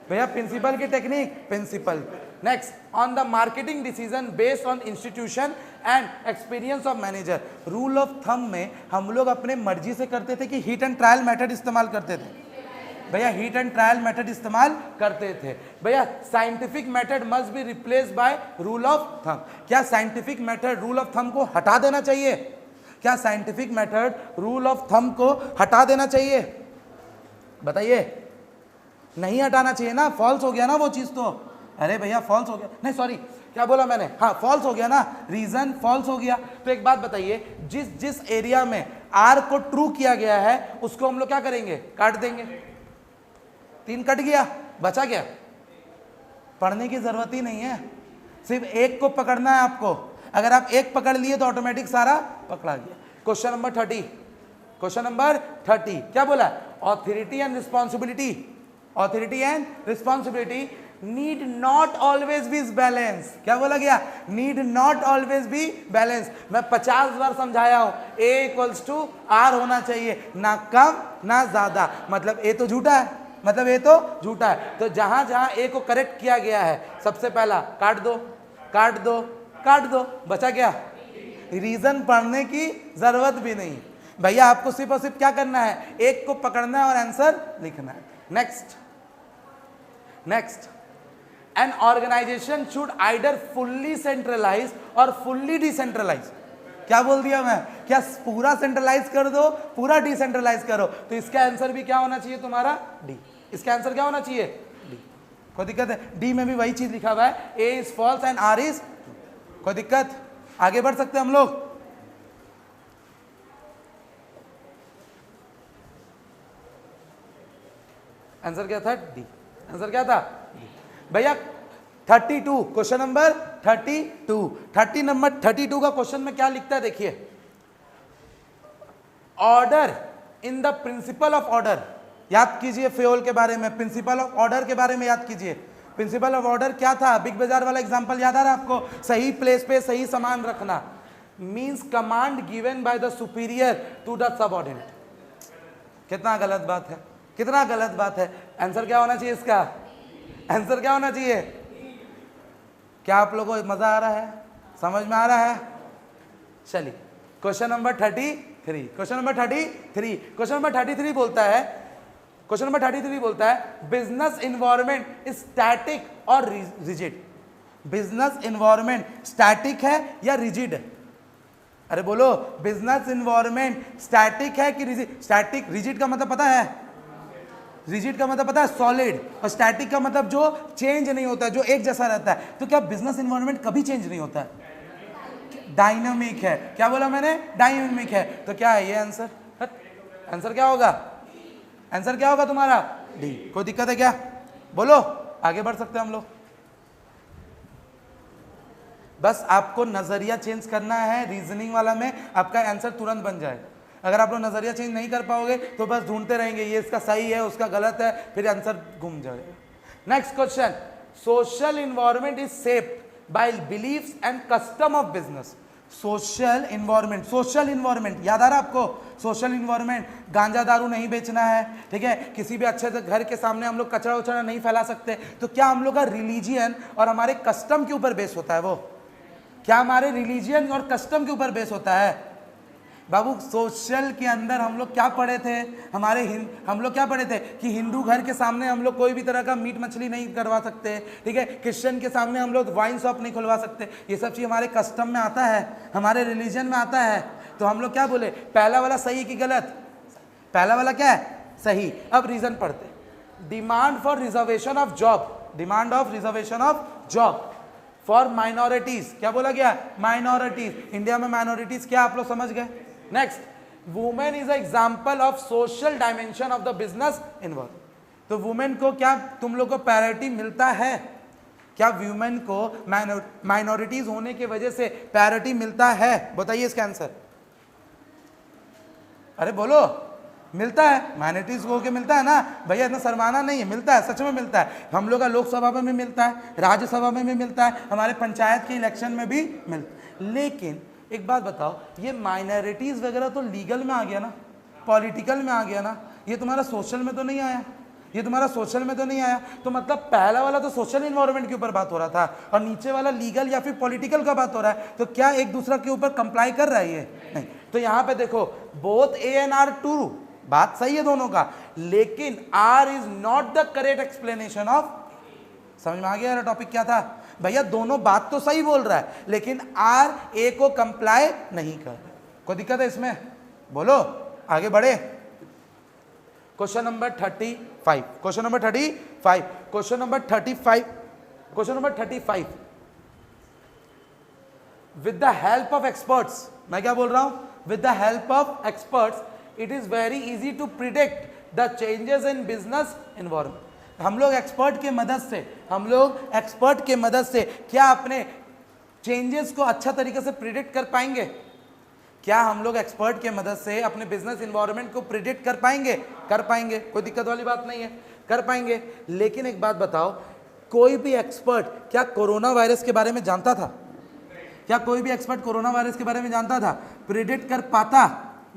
भैया, प्रिंसिपल की technique, principle. Next, on the marketing decision based on institution and experience of manager. Rule of thumb में हम लोग अपने मर्जी से करते थे कि हीट एंड ट्रायल मेथड इस्तेमाल करते थे, भैया हीट एंड ट्रायल मेथड इस्तेमाल करते थे। भैया scientific method must be replaced by rule of thumb. क्या scientific method rule of thumb को हटा देना चाहिए, क्या scientific method rule of thumb को हटा देना चाहिए, बताइए। नहीं हटाना चाहिए ना, फॉल्स हो गया ना वो चीज तो, अरे भैया फॉल्स हो गया, नहीं सॉरी क्या बोला मैंने, हाँ फॉल्स हो गया ना, रीजन फॉल्स हो गया। तो एक बात बताइए, जिस जिस एरिया में आर को ट्रू किया गया है उसको हम लोग क्या करेंगे, काट देंगे। 3 कट गया, बचा गया, पढ़ने की जरूरत ही नहीं है, सिर्फ एक को पकड़ना है आपको। अगर आप एक पकड़ लिए तो ऑटोमेटिक सारा पकड़ा गया। क्वेश्चन नंबर 30, क्वेश्चन नंबर 30 क्या बोला, authority and responsibility, authority and responsibility need not always be balance. क्या बोला गया, need not always be balance. मैं 50 बार समझाया हूं, ए इक्वल्स टू आर होना चाहिए, ना कम ना ज्यादा। मतलब ए तो झूठा है, मतलब ए तो झूठा है, तो जहां जहां ए को करेक्ट किया गया है सबसे पहला काट दो, काट दो, काट दो, बचा क्या, रीजन पढ़ने की जरूरत भी नहीं भैया, आपको सिर्फ और सिर्फ क्या करना है, एक को पकड़ना है और आंसर लिखना है। Next, next, an organisation should either fully centralise or fully decentralise. क्या बोल दिया मैं, क्या पूरा सेंट्रलाइज कर दो, पूरा डिसेंट्रलाइज करो, तो इसका आंसर भी क्या होना चाहिए तुम्हारा, डी। इसका आंसर क्या होना चाहिए, डी। कोई दिक्कत है, डी में भी वही चीज लिखा हुआ है, A is false and R is, कोई दिक्कत, आगे बढ़ सकते हम लोग। आंसर क्या था, डी। आंसर क्या था, डी। भैया 32, क्वेश्चन नंबर 32, 30 नंबर 32 का क्वेश्चन में क्या लिखता है देखिए, order in the principle of order. याद कीजिए फेयोल के बारे में, प्रिंसिपल ऑफ ऑर्डर के बारे में याद कीजिए। प्रिंसिपल ऑफ ऑर्डर क्या था, बिग बाजार वाला एग्जांपल याद आ रहा है आपको, सही प्लेस पे सही सामान रखना, means command given by the superior to the subordinate. कितना गलत बात है, कितना गलत बात है। आंसर क्या होना चाहिए इसका, आंसर क्या होना चाहिए। क्या आप लोगों को मजा आ रहा है, समझ में आ रहा है। चलिए question number 33, question number 33, question number 33 बोलता है, क्वेश्चन नंबर 33 बोलता है बिजनेस इन्वायरमेंट इज स्टैटिक और रिजिड। बिजनेस इन्वायरमेंट स्टैटिक है या रिजिड है, अरे बोलो, बिजनेस इन्वायरमेंट स्टैटिक है कि रिजिड। स्टैटिक, रिजिड का मतलब पता है, रिजिड का मतलब पता है सॉलिड, और स्टैटिक का मतलब जो चेंज नहीं होता है, जो एक जैसा रहता है। तो क्या बिजनेस इन्वायरमेंट कभी चेंज नहीं होता है, डायनामिक है। क्या बोला मैंने, डायनामिक है। तो क्या है ये आंसर, आंसर क्या होगा, आंसर क्या होगा तुम्हारा, डी। कोई दिक्कत है क्या, बोलो, आगे बढ़ सकते हैं हम लोग। बस आपको नजरिया चेंज करना है, रीजनिंग वाला में आपका आंसर तुरंत बन जाएगा। अगर आप लोग नजरिया चेंज नहीं कर पाओगे तो बस ढूंढते रहेंगे, ये इसका सही है उसका गलत है, फिर आंसर घूम जाएगा। Next question, social environment is shaped by beliefs and custom of business. Social environment, social environment याद आ रहा है आपको, सोशल इन्वायरमेंट, गांजा दारू नहीं बेचना है, ठीक है, किसी भी अच्छे से घर के सामने हम लोग कचरा उचरा नहीं फैला सकते। तो क्या हम लोग का रिलीजियन और हमारे कस्टम के ऊपर बेस होता है, वो क्या हमारे रिलीजियन और कस्टम के ऊपर बेस होता है। बाबू सोशल के अंदर हम लोग क्या पढ़े थे, हम लोग क्या पढ़े थे कि हिंदू घर के सामने हम लोग कोई भी तरह का मीट मछली नहीं करवा सकते, ठीक है, क्रिश्चियन के सामने हम लोग वाइन शॉप नहीं खुलवा सकते। ये सब चीज़ हमारे कस्टम में आता है, हमारे रिलीजन में आता है। तो हम लोग क्या बोले, पहला वाला सही है कि गलत, पहला वाला क्या है, सही। अब रीजन पढ़ते, demand for reservation of job, demand of reservation of job for minorities, क्या बोला गया, माइनॉरिटीज। इंडिया में माइनॉरिटीज क्या आप लोग समझ गए। Next, women is example of social dimension of the business involve. तो वुमेन को क्या तुम लोग को पैरिटी मिलता है, क्या वुमेन को माइनॉरिटीज होने की वजह से पैरिटी मिलता है, बताइए इसका आंसर। अरे बोलो, मिलता है, माइनॉरिटीज को मिलता है ना भैया, इतना शर्माना नहीं है, मिलता है, सच में मिलता है। हम लोग का लोकसभा में भी मिलता है, राज्यसभा में भी मिलता है, हमारे पंचायत के इलेक्शन में भी मिलता है। लेकिन एक बात बताओ, ये माइनॉरिटीज वगैरह तो लीगल में आ गया ना, पॉलिटिकल में आ गया ना, ये तुम्हारा सोशल में तो नहीं आया, ये तुम्हारा सोशल में तो नहीं आया। तो मतलब पहला वाला तो सोशल इन्वायरमेंट के ऊपर बात हो रहा था और नीचे वाला लीगल या फिर पॉलिटिकल का बात हो रहा है, तो क्या एक दूसरा के ऊपर कंप्लाई कर रहा है ये, नहीं। तो यहाँ पे देखो both A and R true, बात सही है दोनों का, लेकिन R is not the correct explanation of. समझ में आ गया टॉपिक क्या था भैया, दोनों बात तो सही बोल रहा है लेकिन आर ए को कंप्लाई नहीं कर रहा। कोई दिक्कत है इसमें, बोलो आगे बढ़े। Question number 35, question number 35, question number 35, question number 35, with the help of experts, मैं क्या बोल रहा हूं, with the help of experts it is very easy to predict the changes in business environment. हम लोग एक्सपर्ट के मदद से क्या अपने चेंजेस को अच्छा तरीके से प्रिडिक्ट कर पाएंगे, क्या हम लोग एक्सपर्ट के मदद से अपने बिजनेस एनवायरनमेंट को प्रिडिक्ट कर पाएंगे, कर पाएंगे, कोई दिक्कत वाली बात नहीं है, कर पाएंगे। लेकिन एक बात बताओ, कोई भी एक्सपर्ट क्या कोरोना वायरस के बारे में जानता था, क्या कोई भी एक्सपर्ट कोरोना वायरस के बारे में जानता था, प्रिडिक्ट कर पाता,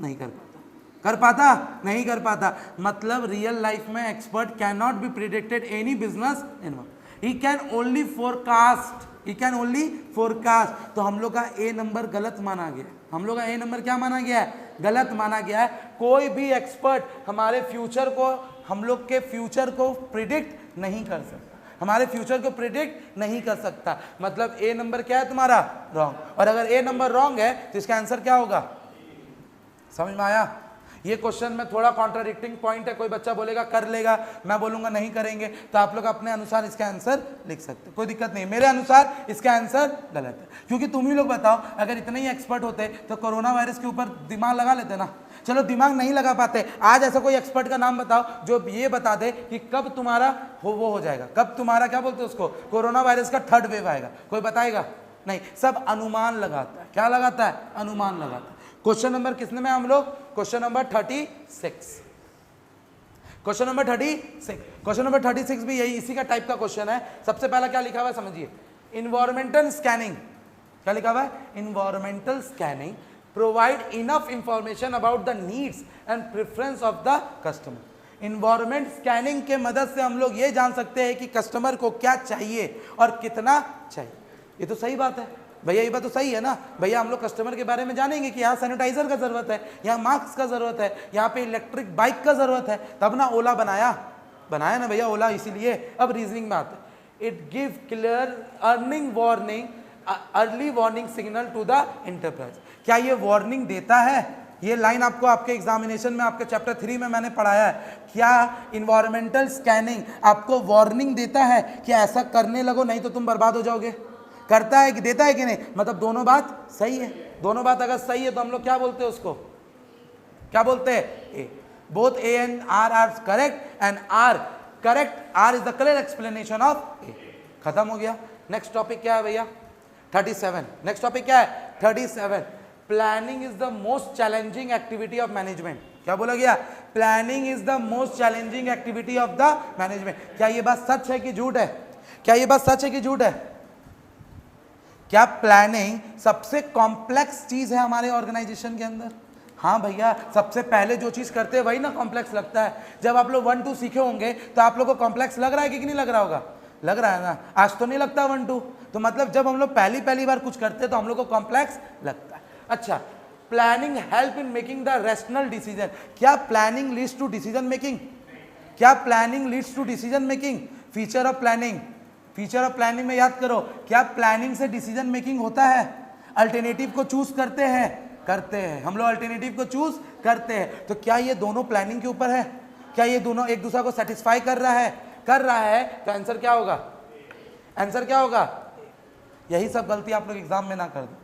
नहीं कर पाता, कर पाता, नहीं कर पाता। मतलब रियल लाइफ में expert can not be predicted any business environment, he can only forecast, he can only forecast. तो हम लोग का ए नंबर गलत माना गया, हम लोग का ए नंबर क्या माना गया है, गलत माना गया है। कोई भी एक्सपर्ट हमारे फ्यूचर को, हम लोग के फ्यूचर को प्रिडिक्ट नहीं कर सकता, हमारे फ्यूचर को प्रिडिक्ट नहीं कर सकता। मतलब ए नंबर क्या है तुम्हारा, रॉन्ग। और अगर ए नंबर रॉन्ग है तो इसका आंसर क्या होगा, समझ में आया। ये क्वेश्चन में थोड़ा कॉन्ट्राडिक्टिंग पॉइंट है, कोई बच्चा बोलेगा कर लेगा, मैं बोलूंगा नहीं करेंगे, तो आप लोग अपने अनुसार इसका आंसर लिख सकते, कोई दिक्कत नहीं। मेरे अनुसार इसका आंसर गलत है, क्योंकि तुम ही लोग बताओ, अगर इतने ही एक्सपर्ट होते तो कोरोना वायरस के ऊपर दिमाग लगा लेते ना। चलो दिमाग नहीं लगा पाते, आज ऐसा कोई एक्सपर्ट का नाम बताओ जो ये बता दे कि कब तुम्हारा वो हो जाएगा, कब तुम्हारा क्या बोलते हैं उसको, कोरोना वायरस का थर्ड वेव आएगा, कोई बताएगा नहीं। सब अनुमान लगाता है, क्या लगाता है, अनुमान लगाता है। क्वेश्चन नंबर किसने में हम लोग, question number 36, question number 36, question number 36 भी यही इसी का टाइप का क्वेश्चन है। सबसे पहला क्या लिखा हुआ है समझिए, इन्वायरमेंटल स्कैनिंग, क्या लिखा हुआ है, environmental scanning provide enough information about the needs and preference of the customer. Environment scanning के मदद से हम लोग ये जान सकते हैं कि कस्टमर को क्या चाहिए और कितना चाहिए। ये तो सही बात है भैया, ये बात तो सही है ना भैया। हम लोग कस्टमर के बारे में जानेंगे कि यहाँ सैनिटाइजर का जरूरत है, यहाँ मास्क का जरूरत है, यहाँ पे इलेक्ट्रिक बाइक का जरूरत है, तब ना ओला बनाया ना भैया ओला, इसीलिए। अब रीजनिंग में आते हैं, it give clear early warning signal to the enterprise. क्या ये वार्निंग देता है, ये लाइन आपको आपके एग्जामिनेशन में आपके चैप्टर 3 में मैंने पढ़ाया है। क्या इन्वायरमेंटल स्कैनिंग आपको वार्निंग देता है कि ऐसा करने लगो नहीं तो तुम बर्बाद हो जाओगे, करता है कि देता है कि नहीं, मतलब दोनों बात सही है। दोनों बात अगर सही है तो हम लोग क्या बोलते हैं उसको, क्या बोलते हैं, A. Both A and R are correct and R correct, R is the correct explanation of A. खत्म हो गया। नेक्स्ट टॉपिक क्या है भैया, 37। नेक्स्ट टॉपिक क्या है, 37। Planning is the most challenging activity of management. क्या बोला गया, planning is the most challenging activity of the management. क्या ये बात सच है कि झूठ है, क्या ये बात सच है कि झूठ है। क्या प्लानिंग सबसे कॉम्प्लेक्स चीज है हमारे ऑर्गेनाइजेशन के अंदर। हाँ भैया, सबसे पहले जो चीज करते हैं वही ना कॉम्प्लेक्स लगता है। जब आप लोग 1 2 सीखे होंगे तो आप लोग को कॉम्प्लेक्स लग रहा है कि नहीं लग रहा होगा, लग रहा है ना। आज तो नहीं लगता 1 2, तो मतलब जब हम लोग पहली बार कुछ करते हैं तो हम लोग को कॉम्प्लेक्स लगता है। अच्छा, planning help in making the rational decision. क्या planning leads to decision making, क्या planning leads to decision making. Feature of planning, feature of planning में याद करो, क्या प्लानिंग से डिसीजन मेकिंग होता है। अल्टरनेटिव को चूज करते हैं, करते हैं हम लोग, अल्टरनेटिव को चूज करते हैं। तो क्या ये दोनों प्लानिंग के ऊपर है, क्या ये दोनों एक दूसरे को सेटिस्फाई कर रहा है? कर रहा है, तो आंसर क्या होगा? आंसर क्या होगा? यही सब गलती आप लोग एग्जाम में ना कर दो।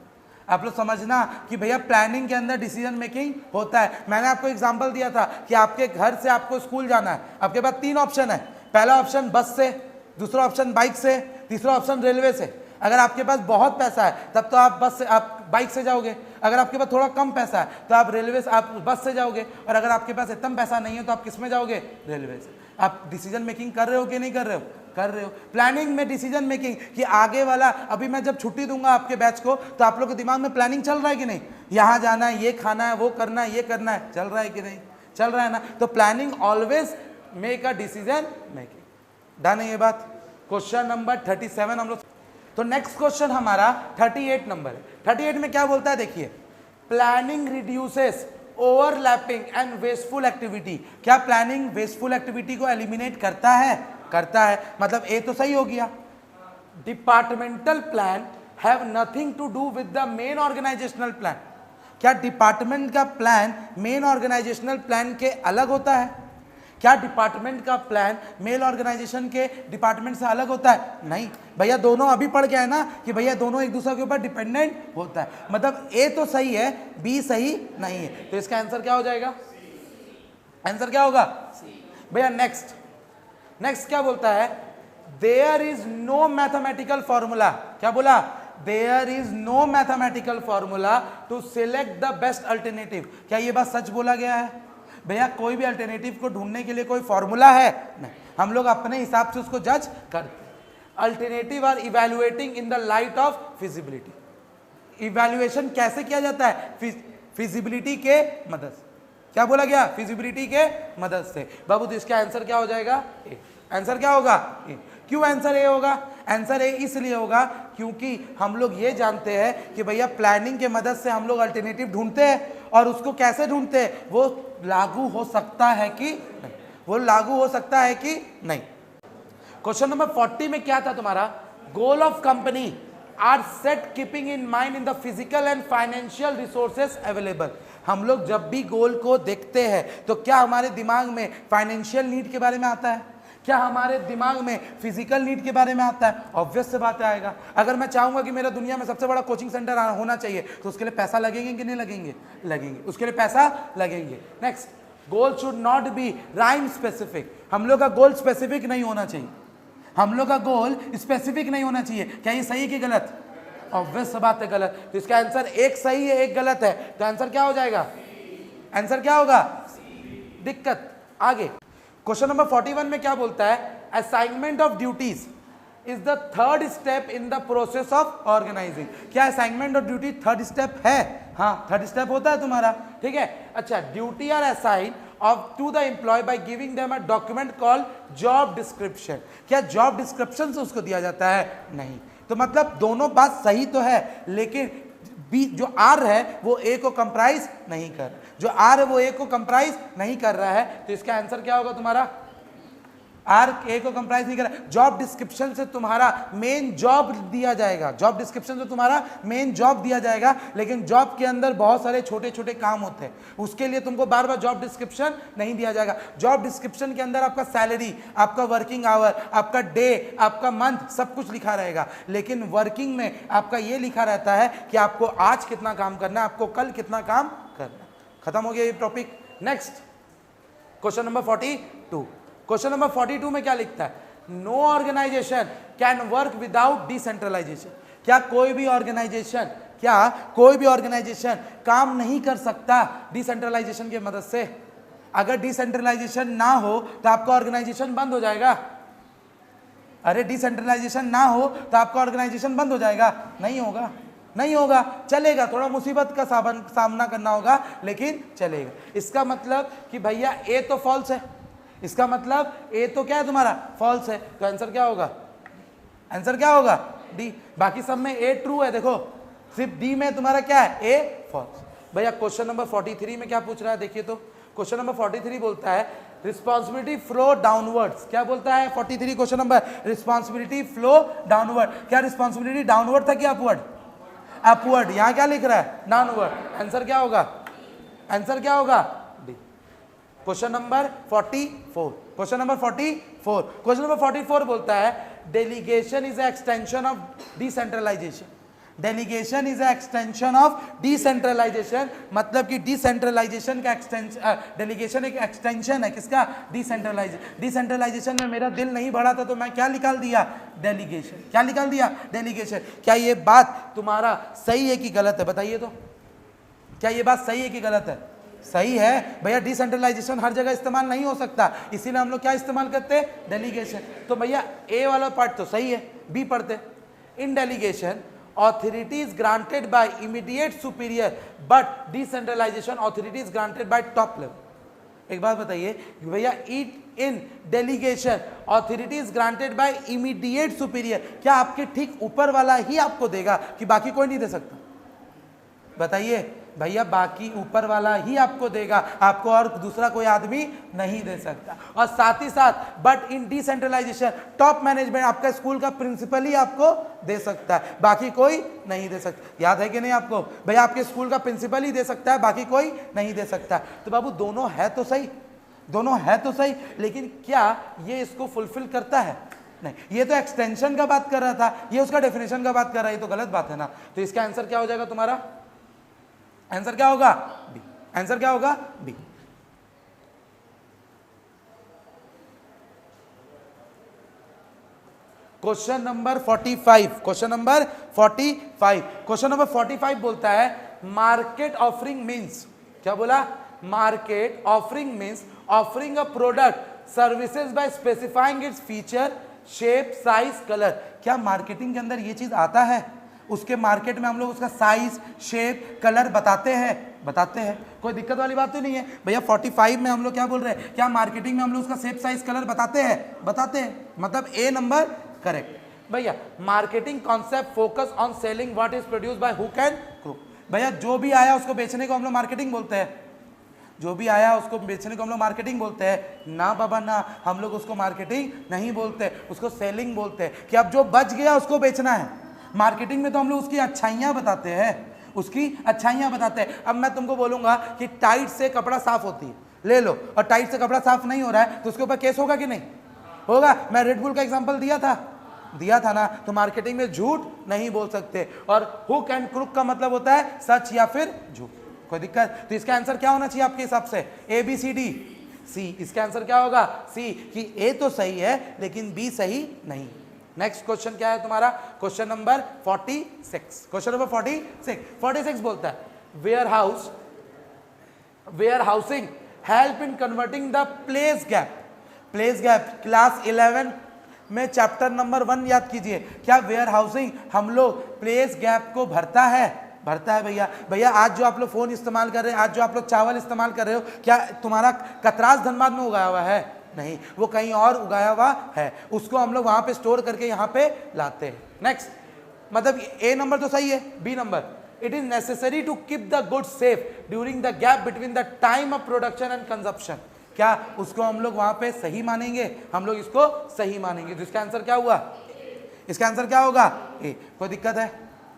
आप लोग समझना कि भैया प्लानिंग के अंदर डिसीजन मेकिंग होता है। मैंने आपको एग्जांपल दिया था कि आपके घर से आपको स्कूल जाना है, आपके पास 3 ऑप्शन है। पहला ऑप्शन बस से, दूसरा ऑप्शन बाइक से, तीसरा ऑप्शन रेलवे से। अगर आपके पास बहुत पैसा है तब तो आप बाइक से जाओगे, अगर आपके पास थोड़ा कम पैसा है तो आप आप बस से जाओगे, और अगर आपके पास इतना पैसा नहीं है तो आप किस में जाओगे? रेलवे से। आप डिसीजन मेकिंग कर रहे हो कि नहीं कर रहे हो? कर रहे हो। प्लानिंग में डिसीजन मेकिंग कि आगे वाला, अभी मैं जब छुट्टी दूंगा आपके बैच को तो आप लोग के दिमाग में प्लानिंग चल रहा है कि नहीं? यहाँ जाना है, ये खाना है, वो करना है, ये करना है, चल रहा है कि नहीं? चल रहा है ना? तो planning always make a decision making. Done है ये बात? क्वेश्चन नंबर 37 हम लोग। तो नेक्स्ट क्वेश्चन हमारा 38 नंबर है। 38 में क्या बोलता है देखिए, planning reduces overlapping and wasteful activity. क्या प्लानिंग वेस्टफुल एक्टिविटी को एलिमिनेट करता है? करता है। मतलब ए तो सही हो गया। Departmental plan have nothing to do with the main organisational plan. क्या डिपार्टमेंट का प्लान मेन ऑर्गेनाइजेशनल प्लान के अलग होता है? क्या डिपार्टमेंट का प्लान मेल ऑर्गेनाइजेशन के डिपार्टमेंट से अलग होता है? नहीं भैया, दोनों अभी पढ़ गया है ना कि भैया दोनों एक दूसरे के ऊपर डिपेंडेंट होता है। मतलब ए तो सही है, बी सही नहीं है, तो इसका आंसर क्या हो जाएगा? आंसर क्या होगा? भैया नेक्स्ट क्या बोलता है? There is no mathematical formula. क्या बोला? There is no mathematical formula to select the best alternative. क्या ये बात सच बोला गया है? भैया कोई भी अल्टरनेटिव को ढूंढने के लिए कोई फॉर्मूला है? नहीं, हम लोग अपने हिसाब से उसको जज करते हैं। Alternative are evaluating in the light of feasibility. Evaluation कैसे किया जाता है? फिजिबिलिटी के मदद से। क्या बोला गया? फिजिबिलिटी के मदद से। बाबू तो इसका आंसर क्या हो जाएगा? ए। आंसर क्या होगा? ए। क्यों आंसर ए होगा? आंसर ए इसलिए होगा क्योंकि हम लोग ये जानते हैं कि भैया प्लानिंग के मदद से हम लोग अल्टरनेटिव ढूंढते हैं, और उसको कैसे ढूंढते हैं? वो लागू हो सकता है कि नहीं, वो लागू हो सकता है कि नहीं। क्वेश्चन नंबर 40 में क्या था तुम्हारा? Goal of company are set keeping in mind in the physical and financial resources available. हम लोग जब भी गोल को देखते हैं तो क्या हमारे दिमाग में फाइनेंशियल नीड के बारे में आता है? क्या हमारे दिमाग में फिजिकल नीड के बारे में आता है? ऑब्वियस से बात आएगा। अगर मैं चाहूंगा कि मेरा दुनिया में सबसे बड़ा कोचिंग सेंटर होना चाहिए तो उसके लिए पैसा लगेंगे कि नहीं लगेंगे? लगेंगे, उसके लिए पैसा लगेंगे। Next, goal should not be rhyme specific. हम लोग का गोल स्पेसिफिक नहीं होना चाहिए। हम लोग का गोल स्पेसिफिक नहीं होना चाहिए। क्या ये सही कि गलत? ऑब्वियस बात है गलत। तो इसका आंसर एक सही है, एक गलत है, तो आंसर क्या हो जाएगा? आंसर क्या होगा? दिक्कत। आगे क्वेश्चन नंबर 41 में क्या बोलता है? Assignment of duties is the third step in the process of organising. क्या assignment of duty third step है? हाँ, थर्ड स्टेप होता है तुम्हारा। ठीक है, अच्छा। Duty are assign of to the employ by giving them a document called job description. क्या जॉब डिस्क्रिप्शन से उसको दिया जाता है? नहीं। तो मतलब दोनों बात सही तो है, लेकिन बी जो आर है वो ए को कंप्राइज नहीं कर, जो आर है वो ए को कंप्राइज नहीं कर रहा है, तो इसका आंसर क्या होगा तुम्हारा? आर ए को कंप्राइज नहीं कर रहा। जॉब डिस्क्रिप्शन से तुम्हारा मेन जॉब दिया जाएगा, जॉब डिस्क्रिप्शन से तुम्हारा मेन जॉब दिया जाएगा, लेकिन जॉब के अंदर बहुत सारे छोटे छोटे काम होते हैं, उसके लिए तुमको बार बार जॉब डिस्क्रिप्शन नहीं दिया जाएगा। जॉब डिस्क्रिप्शन के अंदर आपका सैलरी, आपका वर्किंग आवर, आपका डे, आपका मंथ सब कुछ लिखा रहेगा, लेकिन वर्किंग में आपका ये लिखा रहता है कि आपको आज कितना काम करना है, आपको कल कितना काम करना है। खत्म हो गया ये topic. Next question number 42। Question number 42 में क्या लिखता है? No organisation can work without decentralisation. क्या कोई भी ऑर्गेनाइजेशन काम नहीं कर सकता डिसेंट्रलाइजेशन की मदद से? अगर डिसेंट्रलाइजेशन ना हो तो आपका ऑर्गेनाइजेशन बंद हो जाएगा। अरे डिसेंट्रलाइजेशन ना हो तो आपका ऑर्गेनाइजेशन बंद हो जाएगा? नहीं होगा, नहीं होगा। चलेगा, थोड़ा मुसीबत का सामना करना होगा, लेकिन चलेगा। इसका मतलब कि भैया ए तो फॉल्स है, इसका मतलब ए तो क्या है तुम्हारा? फॉल्स है, तो आंसर क्या होगा? आंसर क्या होगा? डी। बाकी सब में ए ट्रू है, देखो सिर्फ डी में तुम्हारा क्या है? ए फॉल्स। भैया क्वेश्चन नंबर 43 में क्या पूछ रहा है देखिए तो। क्वेश्चन नंबर 43 बोलता है रिस्पॉन्सिबिलिटी फ्लो डाउनवर्ड्स। क्या बोलता है 43 question number? Responsibility flow downward. क्या रिस्पॉन्सिबिलिटी डाउनवर्ड था कि अपवर्ड? अपवर्ड। यहां क्या लिख रहा है? डाउनवर्ड। आंसर क्या होगा? आंसर क्या होगा? D. Question number 44, question number 44, question number 44 बोलता है delegation is extension of decentralisation. Delegation is extension of decentralisation, मतलब कि डिसेंट्रलाइजेशन का एक्सटेंशन, डेलीगेशन एक एक्सटेंशन है किसका? डिसेंट्रलाइजेशन। डिसेंट्रलाइजेशन में मेरा दिल नहीं बढ़ा था तो मैं क्या निकाल दिया? डेलीगेशन। क्या निकाल दिया? डेलीगेशन। क्या ये बात तुम्हारा सही है कि गलत है? बताइए तो, क्या ये बात सही है कि गलत है? सही है भैया। डिसेंट्रलाइजेशन हर जगह इस्तेमाल नहीं हो सकता, इसीलिए हम लोग क्या इस्तेमाल करते हैं? डेलीगेशन। तो भैया ए वाला पार्ट तो सही है, बी पढ़ते। इन delegation authority is granted by immediate superior but decentralization authority is granted by top level। एक बात बताइए भैया, in delegation authority is granted by immediate superior, क्या आपके ठीक ऊपर वाला ही आपको देगा कि बाकी कोई नहीं दे सकता? बताइए भैया, बाकी ऊपर वाला ही आपको देगा, आपको और दूसरा कोई आदमी नहीं दे सकता। और साथ ही साथ but in decentralisation top management, आपका स्कूल का प्रिंसिपल ही आपको दे सकता है, बाकी कोई नहीं दे सकता। याद है कि नहीं आपको? भैया आपके स्कूल का प्रिंसिपल ही दे सकता है, बाकी कोई नहीं दे सकता। तो बाबू दोनों है तो सही, दोनों है तो सही, लेकिन क्या ये इसको फुलफिल करता है? नहीं। ये तो एक्सटेंशन का बात कर रहा था, ये उसका डेफिनेशन का बात कर रहा है, ये तो गलत बात है ना। तो इसका आंसर क्या हो जाएगा तुम्हारा? आंसर क्या होगा? बी। आंसर क्या होगा? B. Question number 45, question number 45, question number 45 बोलता है मार्केट ऑफरिंग मींस, क्या बोला? Market offering means offering a product services by specifying its feature, shape, size, colour. क्या मार्केटिंग के अंदर ये चीज आता है? उसके मार्केट में हम लोग उसका साइज, शेप, कलर बताते हैं, बताते हैं, कोई दिक्कत वाली बात तो नहीं है भैया। 45 में हम लोग क्या बोल रहे हैं? क्या मार्केटिंग में हम लोग उसका शेप, साइज, कलर बताते हैं? बताते हैं, मतलब ए नंबर करेक्ट। भैया marketing concept focus on selling what is produce by hook and crook. भैया जो भी आया उसको बेचने को हम लोग मार्केटिंग बोलते हैं, जो भी आया उसको बेचने को हम लोग मार्केटिंग बोलते हैं ना बाबा ना, हम लोग उसको मार्केटिंग नहीं बोलते, उसको सेलिंग बोलते हैं। कि अब जो बच गया उसको बेचना है। मार्केटिंग में तो हम लोग उसकी अच्छाइयाँ बताते हैं, उसकी अच्छाइयाँ बताते हैं। अब मैं तुमको बोलूंगा कि टाइट से कपड़ा साफ होती है, ले लो, और टाइट से कपड़ा साफ नहीं हो रहा है तो उसके ऊपर केस होगा कि नहीं होगा? मैं रेड बुल का एग्जांपल दिया था ना। तो मार्केटिंग में झूठ नहीं बोल सकते, और हुक एंड क्रुक का मतलब होता है सच या फिर झूठ। कोई दिक्कत? तो इसका आंसर क्या होना चाहिए आपके हिसाब से? ए, बी, सी, डी, सी। इसका आंसर क्या होगा? सी, कि ए तो सही है लेकिन बी सही नहीं। नेक्स्ट क्वेश्चन क्या है तुम्हारा? क्वेश्चन नंबर 46, क्वेश्चन नंबर 46 बोलता है warehousing help in converting the place gap. Place gap class 11 में चैप्टर नंबर 1 याद कीजिए। क्या वेयर हाउसिंग हम लोग प्लेस गैप को भरता है? भरता है भैया। भैया आज जो आप लोग फोन इस्तेमाल कर रहे हैं, आज जो आप लोग चावल इस्तेमाल कर रहे हो, क्या तुम्हारा कतरास धनबाद में उगाया हुआ है? नहीं, वो कहीं और उगाया हुआ है, उसको हम लोग वहां पे स्टोर करके यहाँ पे लाते हैं। नेक्स्ट, मतलब ए नंबर तो सही है, B number it is necessary to keep the good safe during the gap between the time of production and consumption. क्या उसको हम लोग वहां पे सही मानेंगे? हम लोग इसको सही मानेंगे। तो इसका आंसर क्या हुआ? इसका आंसर क्या होगा? ए। कोई दिक्कत है?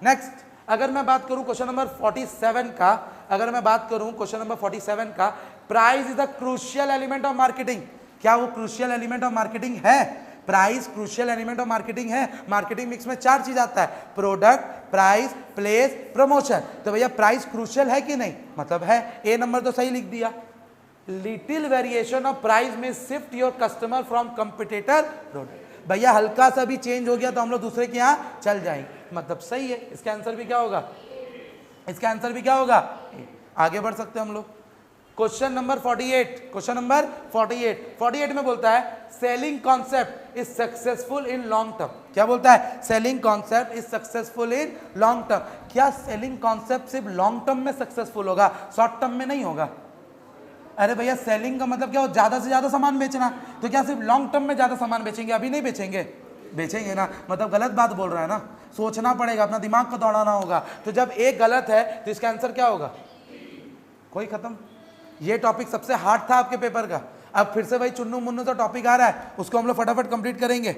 नेक्स्ट, अगर मैं बात करूं क्वेश्चन नंबर 47 का, अगर मैं बात करूं क्वेश्चन नंबर 47 का, price is the crucial element of marketing. क्या वो क्रूशियल एलिमेंट ऑफ मार्केटिंग है? Price crucial element of marketing है। मार्केटिंग मिक्स में 4 चीज आता है, प्रोडक्ट, प्राइस, प्लेस, प्रमोशन। तो भैया प्राइस क्रूशियल है कि नहीं? मतलब है। ए नंबर तो सही लिख दिया। लिटिल वेरिएशन ऑफ प्राइस में shift your customer from competitor product. भैया हल्का सा भी चेंज हो गया तो हम लोग दूसरे के यहाँ चल जाएंगे, मतलब सही है। इसका आंसर भी क्या होगा? इसका आंसर भी क्या होगा? आगे बढ़ सकते हैं हम लोग। क्वेश्चन नंबर 48, क्वेश्चन नंबर 48 में बोलता है selling concept is successful in long term. क्या बोलता है? Selling concept is successful in long term. क्या सेलिंग कॉन्सेप्ट सिर्फ लॉन्ग टर्म में सक्सेसफुल होगा, शॉर्ट टर्म में नहीं होगा? अरे भैया सेलिंग का मतलब क्या हो? ज्यादा से ज्यादा सामान बेचना। तो क्या सिर्फ लॉन्ग टर्म में ज्यादा सामान बेचेंगे? अभी नहीं बेचेंगे, बेचेंगे ना, मतलब गलत बात बोल रहा है ना। सोचना पड़ेगा, अपना दिमाग को दौड़ाना होगा। तो जब एक गलत है तो इसका आंसर क्या होगा? कोई खत्म। ये टॉपिक सबसे हार्ड था आपके पेपर का। अब फिर से भाई चुन्नू मुन्नू तो टॉपिक आ रहा है, उसको हम लोग फटाफट कंप्लीट करेंगे,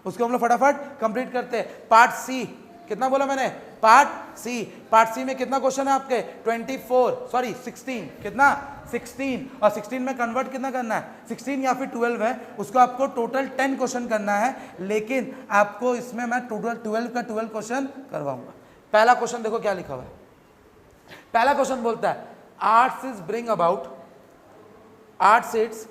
उसको हम लोग फटाफट कंप्लीट करते हैं। पार्ट सी कितना बोला मैंने, पार्ट सी में कितना क्वेश्चन है आपके 16 कितना 16 और 16 में कन्वर्ट कितना करना है 16 या फिर 12 है, उसको आपको टोटल 10 क्वेश्चन करना है, लेकिन आपको इसमें मैं टोटल 12 का 12 क्वेश्चन करवाऊंगा। पहला क्वेश्चन देखो क्या लिखा हुआ है, पहला क्वेश्चन बोलता है arts is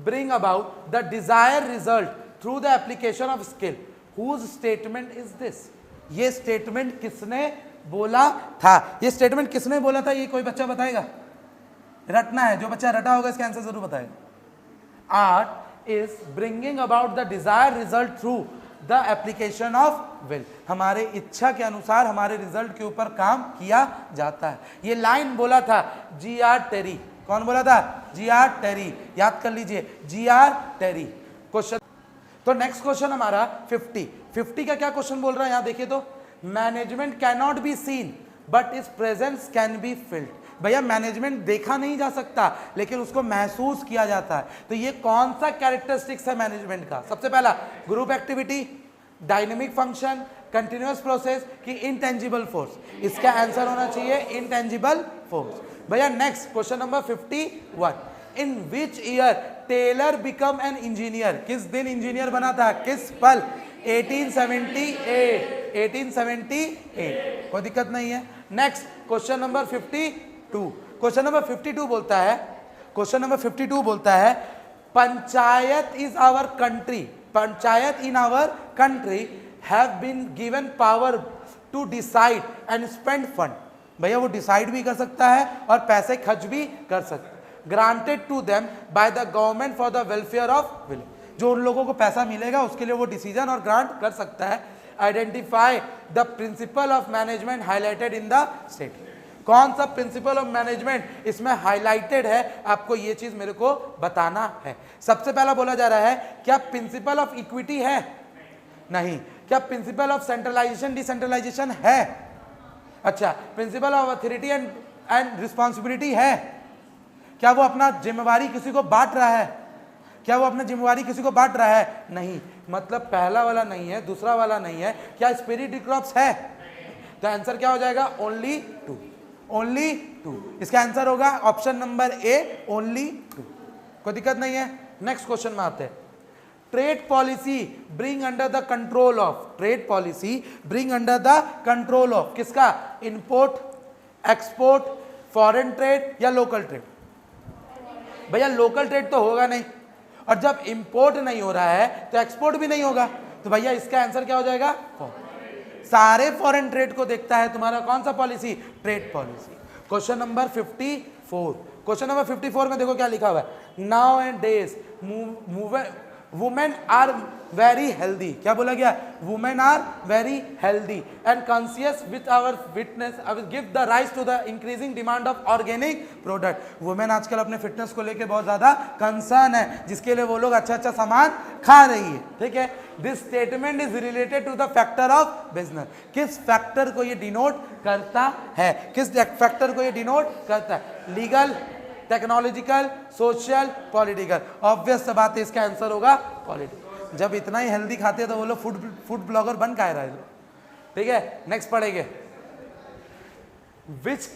bring about the desired result through the application of skill. Whose statement is this? ये स्टेटमेंट किसने बोला था, ये स्टेटमेंट किसने बोला था, ये कोई बच्चा बताएगा, रटना है, जो बच्चा रटा होगा इसका आंसर जरूर बताएगा। Art is bringing about the desire result through the application of will, हमारे इच्छा के अनुसार हमारे रिजल्ट के ऊपर काम किया जाता है। ये लाइन बोला था G.R. टेरी, कौन बोला था, G.R. टेरी, याद कर लीजिए G.R. टेरी। क्वेश्चन तो नेक्स्ट क्वेश्चन हमारा 50 का क्या क्वेश्चन बोल रहा है यहां देखिए तो, management can not be seen but is presence can be filled. भैया मैनेजमेंट देखा नहीं जा सकता लेकिन उसको महसूस किया जाता है, तो ये कौन सा कैरेक्टरिस्टिक्स है मैनेजमेंट का, सबसे पहला group activity, dynamic function, continuous process कि इंटेंजिबल फोर्स, इसका आंसर होना चाहिए इंटेंजिबल फोर्स। भैया next question number 51, in which year Taylor become an engineer, किस दिन इंजीनियर बना था, किस पल, 1878, कोई दिक्कत नहीं है। Next question number 52, question number 52 बोलता है, क्वेश्चन नंबर 52 बोलता है panchayat is our country, panchayat in our country have been given power to decide and spend fund. भैया वो डिसाइड भी कर सकता है और पैसे खर्च भी कर सकता है, granted to them by the government for the welfare of village, जो उन लोगों को पैसा मिलेगा उसके लिए वो डिसीजन और ग्रांट कर सकता है। Identify the principle of management highlighted in the state, कौन सा प्रिंसिपल ऑफ मैनेजमेंट इसमें हाईलाइटेड है, आपको ये चीज मेरे को बताना है। सबसे पहला बोला जा रहा है क्या प्रिंसिपल ऑफ इक्विटी है, नहीं। क्या प्रिंसिपल ऑफ सेंट्रलाइजेशन डिसेंट्रलाइजेशन है, अच्छा। Principle of authority and responsibility है, क्या वो अपना जिम्मेवारी किसी को बांट रहा है, क्या वो अपना जिम्मेवारी किसी को बांट रहा है, नहीं। मतलब पहला वाला नहीं है, दूसरा वाला नहीं है। क्या स्पिरिट क्रॉप्स है, तो आंसर क्या हो जाएगा ओनली 2, ओनली 2, इसका आंसर होगा ऑप्शन नंबर ए ओनली 2, कोई दिक्कत नहीं है। नेक्स्ट क्वेश्चन में आते हैं, trade policy bring under the control of, trade policy bring under the control of किसका, इंपोर्ट, एक्सपोर्ट, फॉरेन ट्रेड या लोकल ट्रेड। भैया लोकल ट्रेड तो होगा नहीं, और जब इंपोर्ट नहीं हो रहा है तो एक्सपोर्ट भी नहीं होगा, तो भैया इसका आंसर क्या हो जाएगा, सारे फॉरेन ट्रेड को देखता है तुम्हारा कौन सा policy, trade policy. Question number 54, question number 54 में देखो क्या लिखा हुआ है, now and days women are very healthy, क्या बोला गया, women are very healthy and conscious with our fitness give the rise to the increasing demand of organic product. Women आजकल अपने फिटनेस को लेके बहुत ज्यादा कंसर्न है, जिसके लिए वो लोग अच्छा अच्छा सामान खा रही है, ठीक है। This statement is related to the factor of business, किस फैक्टर को ये डिनोट करता है, किस फैक्टर को ये डिनोट करता है, legal, technological, social, political. Obvious सा बात है इसका आंसर होगा पॉलिटिकल, जब इतना ही हेल्दी खाते हैं तो वो लोग फूड ब्लॉगर बन का रहा है, ठीक है। नेक्स्ट पढ़ेंगे, विच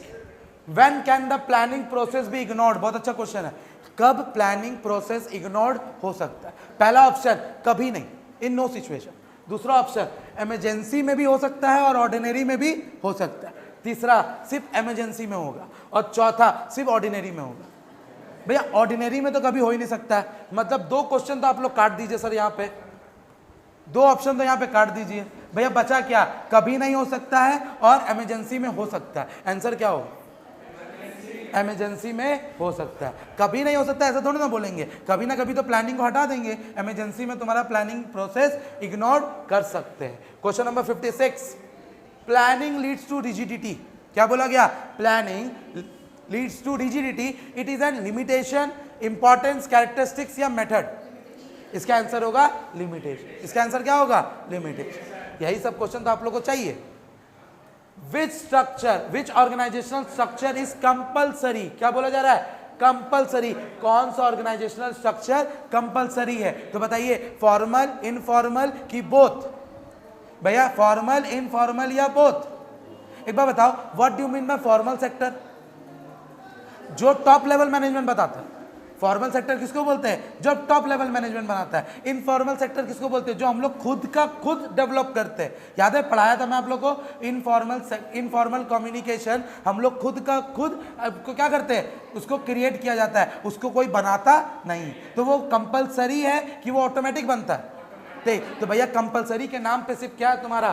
when can the planning process be ignored, बहुत अच्छा क्वेश्चन है, कब प्लानिंग प्रोसेस इग्नोर्ड हो सकता है। पहला ऑप्शन कभी नहीं, इन नो सिचुएशन। दूसरा ऑप्शन इमरजेंसी में भी हो सकता है और ऑर्डिनरी में भी हो सकता है। तीसरा सिर्फ इमरजेंसी में होगा, और चौथा सिर्फ ऑर्डिनरी में होगा। भैया ऑर्डिनरी में तो कभी हो ही नहीं सकता है, मतलब 2 क्वेश्चन तो आप लोग काट दीजिए सर, यहाँ पे 2 ऑप्शन तो यहाँ पे काट दीजिए। भैया बचा क्या, कभी नहीं हो सकता है और इमरजेंसी में हो सकता है, आंसर क्या होगा, इमरजेंसी में हो सकता है। कभी नहीं हो सकता ऐसा थोड़ी ना बोलेंगे, कभी ना कभी तो प्लानिंग को हटा देंगे, इमरजेंसी में तुम्हारा प्लानिंग प्रोसेस इग्नोर कर सकते हैं। Question number 56, planning leads to rigidity, क्या बोला गया, planning leads to rigidity, it is an limitation, importance, characteristics या मेथड। इसका आंसर होगा लिमिटेशन, इसका आंसर क्या होगा, लिमिटेशन। यही सब क्वेश्चन तो आप लोग को चाहिए। Which structure, which organisational structure is compulsory, क्या बोला जा रहा है, कंपल्सरी। कौन सा ऑर्गेनाइजेशनल स्ट्रक्चर कंपल्सरी है, तो बताइए फॉर्मल, इनफॉर्मल की बोथ, भैया फॉर्मल, इनफॉर्मल या बोथ? एक बार बताओ, what do you mean by formal sector? जो टॉप लेवल मैनेजमेंट बताता है। फॉर्मल सेक्टर किसको बोलते हैं? जो टॉप लेवल मैनेजमेंट बनाता है। इनफॉर्मल सेक्टर किसको बोलते हैं? जो हम लोग खुद का खुद डेवलप करते हैं। याद है पढ़ाया था मैं आप लोग को, इनफॉर्मल कम्युनिकेशन हम लोग खुद का खुद को क्या करते हैं, उसको क्रिएट किया जाता है, उसको कोई बनाता नहीं। तो वो कंपलसरी है कि वो ऑटोमेटिक बनता है? तो भैया कंपलसरी के नाम पे सिर्फ क्या है तुम्हारा?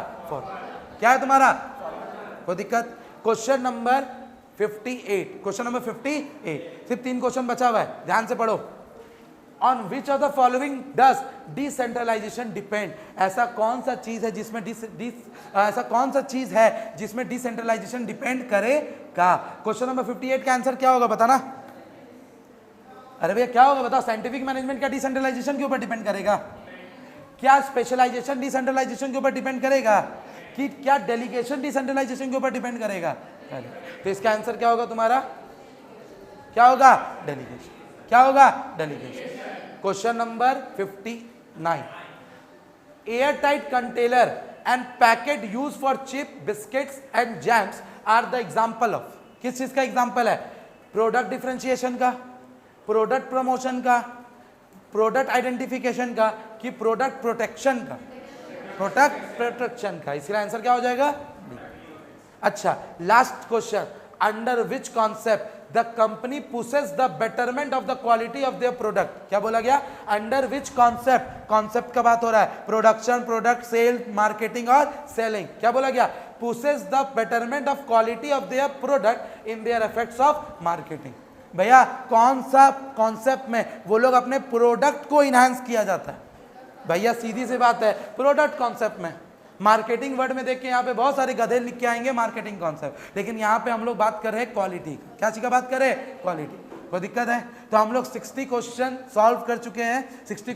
क्या है तुम्हारा? कोई दिक्कत? क्वेश्चन नंबर 58, क्वेश्चन नंबर 58, सिर्फ 3 क्वेश्चन बचा हुआ है, ध्यान से पढ़ो। On which of the following does decentralisation depend? ऐसा कौन सा चीज है जिसमें डिसेंट्रलाइजेशन डिपेंड करेगा? क्वेश्चन नंबर 58 का आंसर क्या होगा बताना? अरे भैया क्या होगा बताओ? साइंटिफिक मैनेजमेंट क्या डिसेंट्रलाइजेशन के ऊपर डिपेंड करेगा? क्या स्पेशलाइजेशन डिसेंट्रलाइजेशन के ऊपर डिपेंड करेगा? कि क्या डेलीगेशन डिसेंट्रलाइजेशन के ऊपर डिपेंड करेगा? तो इसका आंसर क्या होगा तुम्हारा? क्या होगा? डेलीगेशन। क्या होगा? Delegation. Question number 59, air tight container and packet use for chip, biscuits and jams are the example of? किस चीज का एग्जाम्पल है? प्रोडक्ट डिफरेंशिएशन का, प्रोडक्ट प्रमोशन का, प्रोडक्ट आइडेंटिफिकेशन का, कि प्रोडक्ट प्रोटेक्शन का? प्रोडक्ट प्रोटेक्शन का। इसका आंसर क्या हो जाएगा? अच्छा, last question, under which concept the company pushes the betterment of the quality of their product? क्या बोला गया? Under which concept? कॉन्सेप्ट का बात हो रहा है, प्रोडक्शन, प्रोडक्ट, सेल, मार्केटिंग और सेलिंग। क्या बोला गया? Pushes the betterment of quality of their product in their effects of marketing. भैया कौन सा कॉन्सेप्ट में वो लोग अपने प्रोडक्ट को इनहांस किया जाता है? भैया सीधी सी बात है, प्रोडक्ट कॉन्सेप्ट में। मार्केटिंग वर्ड में देखिए यहाँ पे बहुत सारे गधे लिख के आएंगे मार्केटिंग कॉन्सेप्ट, लेकिन यहाँ पे हम लोग बात कर रहे हैं क्वालिटी। क्या चीज का बात कर रहे हैं? क्वालिटी। कोई दिक्कत है? तो हम लोग 60 क्वेश्चन सॉल्व कर चुके हैं। 60